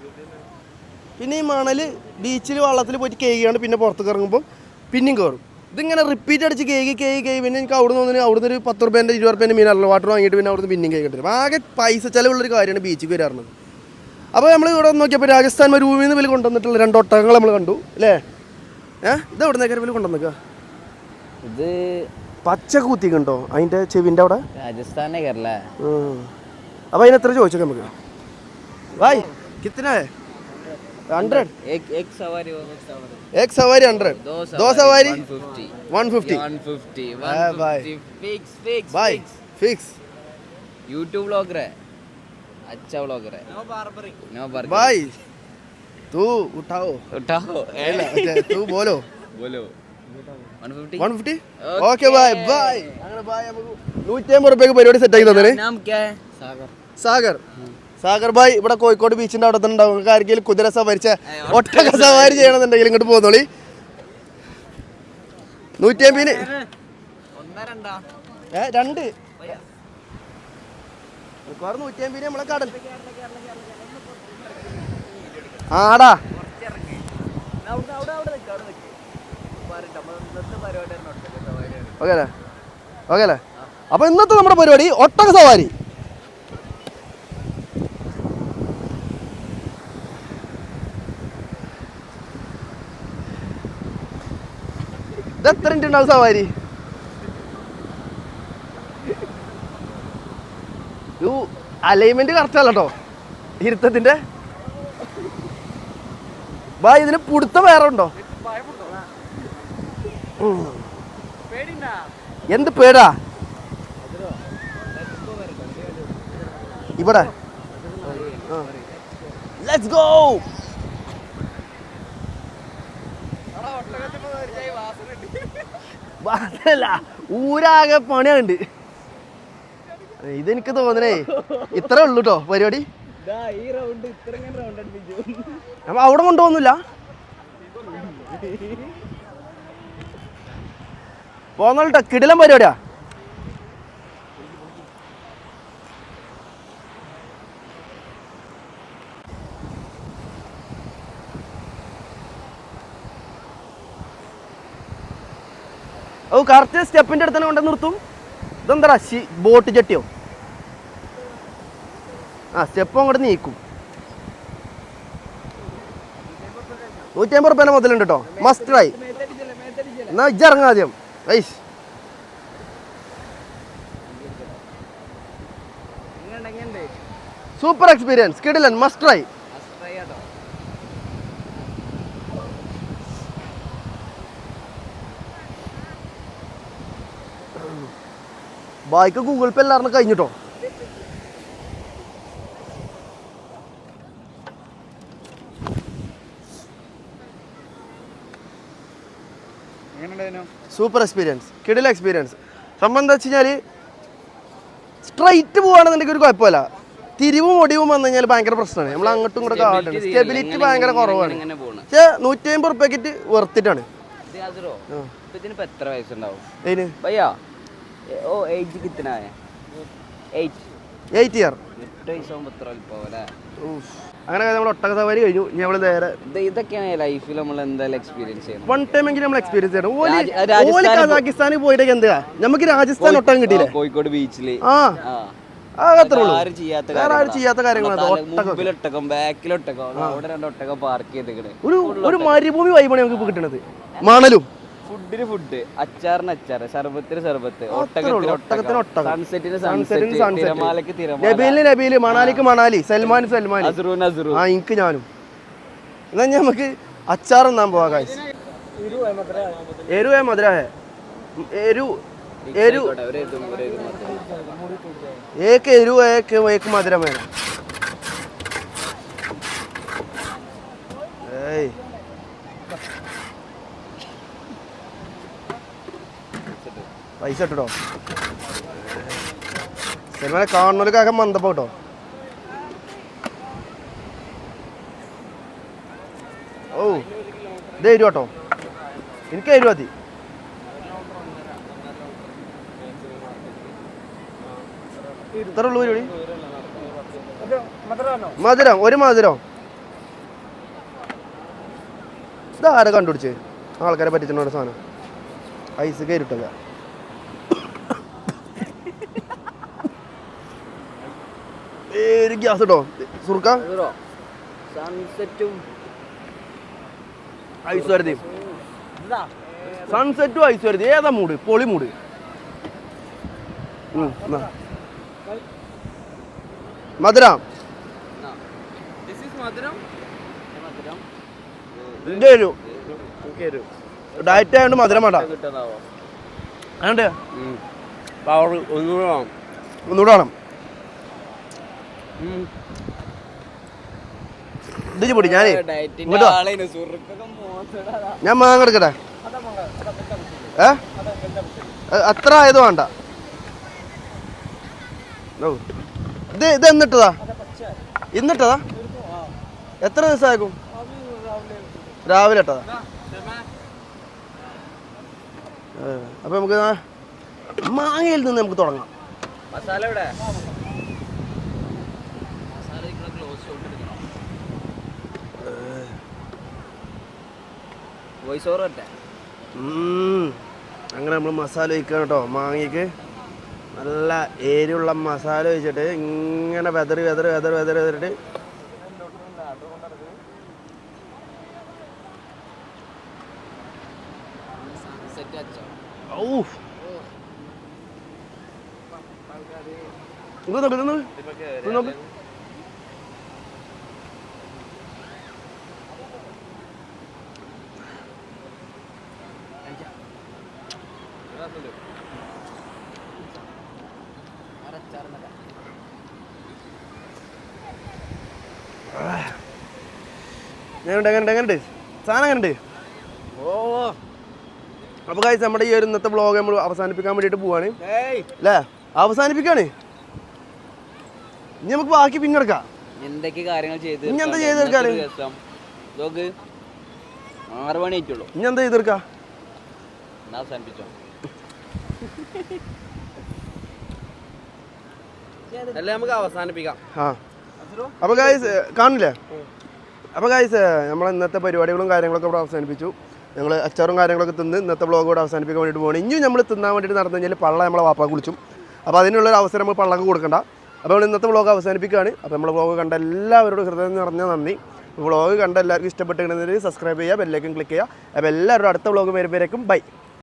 പിന്നെ ഈ മണൽ ബീച്ചിൽ വള്ളത്തിൽ പോയിട്ട് കേകിയാണ് പിന്നെ പുറത്തേക്ക് ഇറങ്ങുമ്പോൾ പിന്നെയും കയറും. ഇതിങ്ങനെ റിപ്പീറ്റ് അടിച്ച് കേകി പിന്നെ എനിക്ക് അവിടെ നിന്ന് അവിടുന്ന് ഒരു 10 രൂപേൻ്റെ 20 രൂപേൻ്റെ മിനറൽ വാട്ടർ വാങ്ങിയിട്ട് പിന്നെ അവിടുന്ന് പിന്നെയും കേൾക്കേണ്ടി വരും. ആകെ പൈസ ചിലവുള്ളൊരു കാര്യമാണ് ബീച്ചിലേക്ക് വരാറുള്ളത്. അപ്പോൾ നമ്മൾ ഇവിടെ നോക്കിയപ്പോൾ രാജസ്ഥാൻ മരുഭൂമിയിൽ നിന്ന് വില കൊണ്ടുവന്നിട്ടുള്ള 2 ഒട്ടകങ്ങൾ നമ്മൾ കണ്ടു അല്ലേ? ഇത് എവിടെ നിന്നൊക്കെ വില കൊണ്ടുവന്നേക്കുക? ഇത് പച്ച കൂത്തിക്കുണ്ടോ അതിൻ്റെ ചെവിൻ്റെ അവിടെ? രാജസ്ഥാനെ കേരള. അപ്പോൾ അതിന് എത്ര ചോദിച്ചോ നമുക്ക്? ഭായ് കിतना है? 100 एक सवारी एक सवारी 100 दो सवारी 150 भाई फिक्स यूट्यूब ब्लॉगर है, अच्छा ब्लॉगर है. नो बार्गेनिंग भाई तू उठाओ तू बोलो 150 ഓക്കെ ബായ് ബായ്. അങ്ങനെ ബായ്. നമുക്ക് 150 രൂപയ്ക്ക് പരിപാടി സെറ്റ് ആക്കി തന്നെ. नाम क्या है? സാഗർ ഭായ് ഇവിടെ കോഴിക്കോട് ബീച്ചിന്റെ അവിടെ തന്നെ ഉണ്ടാവും. ആർക്കെങ്കിലും കുതിര സവാരി ഒട്ടക സവാരി ചെയ്യണമെന്നുണ്ടെങ്കിൽ ഇങ്ങോട്ട് പോന്നോളി. 150 2 150 നമ്മളെ കടൽ ആടാ. ഓക്കെ അല്ലേ? അപ്പൊ ഇന്നത്തെ നമ്മുടെ പരിപാടി ഒട്ടക സവാരി. ഇതെത്ര മിനിറ്റ് ഉണ്ടാവും സവാരി? അലൈൻമെന്റ് കറക്റ്റ് അല്ല കേട്ടോ. ഇരുത്തത്തിന്റെ ബാ ഇതിന് പുടുത്തം വേറെ ഉണ്ടോ? എന്ത് പേടാ ഇവിടെ? Let's go. വാസനല്ല, ഊരാകെ പണിയുണ്ട്. ഇതെനിക്ക് തോന്നണേ ഇത്രേ ഉള്ളൂ കേട്ടോ പരിപാടി. അപ്പൊ അവിടെ കൊണ്ടുപോകുന്നില്ല. പോന്നോട്ടോ, കിടിലം പരിപാടിയാ. ഓ കറക്റ്റ് സ്റ്റെപ്പിന്റെ അടുത്ത് തന്നെ കൊണ്ട് നിർത്തും. ഇതെന്താ ബോട്ട് ചട്ടിയോ? ആ സ്റ്റെപ്പ് അങ്ങോട്ട് നീക്കും. 150 റുപ്യേനെ മുതലുണ്ട് കേട്ടോ. Must try. എന്നാ ഇജ്ജിറങ്ങാം ആദ്യം. ഐസ് സൂപ്പർ എക്സ്പീരിയൻസ്, കിടിലൻ, must try. Bike Google Pay എല്ലാവരും കഴിഞ്ഞിട്ടോ. സൂപ്പർ എക്സ്പീരിയൻസ്, കിടില എക്സ്പീരിയൻസ്. സംഭവം എന്താ വെച്ച് കഴിഞ്ഞാൽ സ്ട്രൈറ്റ് പോവാണെന്നുണ്ടെങ്കിൽ ഒരു കുഴപ്പമില്ല. തിരിവും ഒടിവും വന്നു കഴിഞ്ഞാൽ ഭയങ്കര പ്രശ്നമാണ്. നമ്മൾ അങ്ങോട്ടും ഇങ്ങോട്ടും ആവട്ടെ. സ്റ്റെബിലിറ്റി ഭയങ്കര കുറവാണ്. പക്ഷേ 150 റുപ്യക്കിട്ട് വെർത്തിട്ടാണ്. എത്ര വയസ്സുണ്ടാവും? 8 ഇയർ. അങ്ങനെ നമ്മൾ ഒട്ടക സവാരി കഴിഞ്ഞു. നമ്മൾ നേരെ ഇതൊക്കെയാണ് ലൈഫിൽ നമ്മൾ എന്തായാലും എക്സ്പീരിയൻസ് ചെയ്യണം. വൺ ടൈം എങ്കിലും നമ്മൾ എക്സ്പീരിയൻസ് ചെയ്യണം. കസാക്കിസ്ഥാനിൽ പോയിട്ട് എന്താ നമുക്ക് രാജസ്ഥാൻ ഒട്ടകം കിട്ടിയില്ലേ? കോഴിക്കോട് ബീച്ചില് ആരും ചെയ്യാത്ത കാര്യങ്ങളാണ്. ഒരു മരുഭൂമി വൈബാണ് നമുക്ക് കിട്ടണത്. മണലും ഫുഡിന് ഫുഡ്, അച്ചാറിന് അച്ചാറ്, സർബത്തിന് സർബത്ത്, ഒട്ടകത്തിന് ഒട്ടകം, സൺസെറ്റിന് സൺസെറ്റ്, തിരമാലക്ക് തിരമാല, നബീല്, മണാലിക്ക് മണാലി, സൽമാൻ, ആ എനിക്ക് ഞാനും. എന്നാ നമുക്ക് അച്ചാർ എന്നാൻ പോവാ. കാശ് എരുവേ മധുര एक एरू है कि एक मधुरम है. പൈസ ഇട്ടോ സിനിമ കാണുന്നവർക്കൊക്കെ മന്ദപ്പോ കേട്ടോ. ഓ ഇത് എരുവ കേട്ടോ, എനിക്ക് എരുവ മതി. ഇത്ര ഉള്ളു പരിപാടി. മധുരം, ഒരു മധുരം. ഇതാരെ കണ്ടുപിടിച്ച് ആൾക്കാരെ പറ്റിച്ചിട്ടുള്ള സാധനം. ഐസ് കയറിട്ടല്ല. ഗ്യാസ് കേട്ടോ സുർക്ക. ഐസ് വരുതി, സൺസെറ്റും ഐസ് വരുതി. ഏതാ മൂട്? പൊളി മൂട്. മധുരം ഡയറ്റ് ആയതുകൊണ്ട് മധുരം വേണ്ട. അതുകൊണ്ട് ഒന്നുകൂടെ വേണം. ഇത് പൊടി ഞാൻ മാങ്ങ എടുക്കട്ടെ. അത്ര ആയത് വേണ്ട. ഇത് എന്നിട്ടതാ? ഇന്നിട്ടതാ? എത്ര ദിവസമായിരിക്കും? രാവിലെ ഇട്ടതാ. അപ്പൊ നമുക്ക് മാങ്ങയിൽ നിന്ന് നമുക്ക് തുടങ്ങാം. അങ്ങനെ നമ്മൾ മസാല വയ്ക്കണം കേട്ടോ. മാങ്ങയ്ക്ക് നല്ല എരിവുള്ള മസാല വെച്ചിട്ട് ഇങ്ങനെ വെതറിട്ട് എങ്ങനെയുണ്ട് സാധനം എങ്ങനെയുണ്ട്? അപ്പോൾ ഗൈസ് നമ്മുടെ ഈ ഒരു ഇന്നത്തെ വ്ളോഗ് നമ്മൾ അവസാനിപ്പിക്കാൻ വേണ്ടിയിട്ട് പോവാണ് അല്ലേ? അവസാനിപ്പിക്കാണ്. ഇനി നമുക്ക് ബാക്കി പിന്നെടുക്കാം. എന്തൊക്കെ കാര്യങ്ങൾ ചെയ്ത് ഇനി എന്താ ചെയ്തെടുക്കാറ്? 6 മണി ആയിട്ടുള്ളൂ. ഇനി എന്താ ചെയ്തെടുക്കാം? അവസാനിപ്പിച്ചോ. അല്ല നമുക്ക് അവസാനിപ്പിക്കാം. ആ അപ്പോൾ ഗൈസ് കാണില്ലേ? അപ്പോൾ ഗൈസ് നമ്മൾ ഇന്നത്തെ പരിപാടികളും കാര്യങ്ങളൊക്കെ ഇവിടെ അവസാനിപ്പിച്ചു. ഞങ്ങൾ അച്ചാറും കാര്യങ്ങളൊക്കെ തിന്ന് ഇന്നത്തെ വ്ളോഗ് കൂടെ അവസാനിപ്പിക്കാൻ വേണ്ടിയിട്ട് പോകണം. ഇനിയും നമ്മൾ തിന്നാൻ വേണ്ടിയിട്ട് നടന്നു കഴിഞ്ഞാൽ പള്ള നമ്മളെ വാപ്പാ കുളിച്ചും. അപ്പോൾ അതിനുള്ളൊരു അവസരം നമ്മൾ പള്ളക്ക് കൊടുക്കണ്ട. അപ്പോൾ നമ്മൾ ഇന്നത്തെ വ്ളോഗ് അവസാനിപ്പിക്കുകയാണ്. അപ്പോൾ നമ്മൾ വ്ളോഗ് കണ്ട എല്ലാവരോടും ഹൃദയം നിറഞ്ഞ നന്ദി. വ്ളോഗ് കണ്ട എല്ലാവർക്കും ഇഷ്ടപ്പെട്ടിട്ടുണ്ടെങ്കിൽ സബ്സ്ക്രൈബ് ചെയ്യുക, ബെല്ലൈക്കൻ ക്ലിക്ക് ചെയ്യുക. അപ്പോൾ എല്ലാവരും അടുത്ത വ്ളോഗ് വരുമ്പോഴേക്കും ബൈ.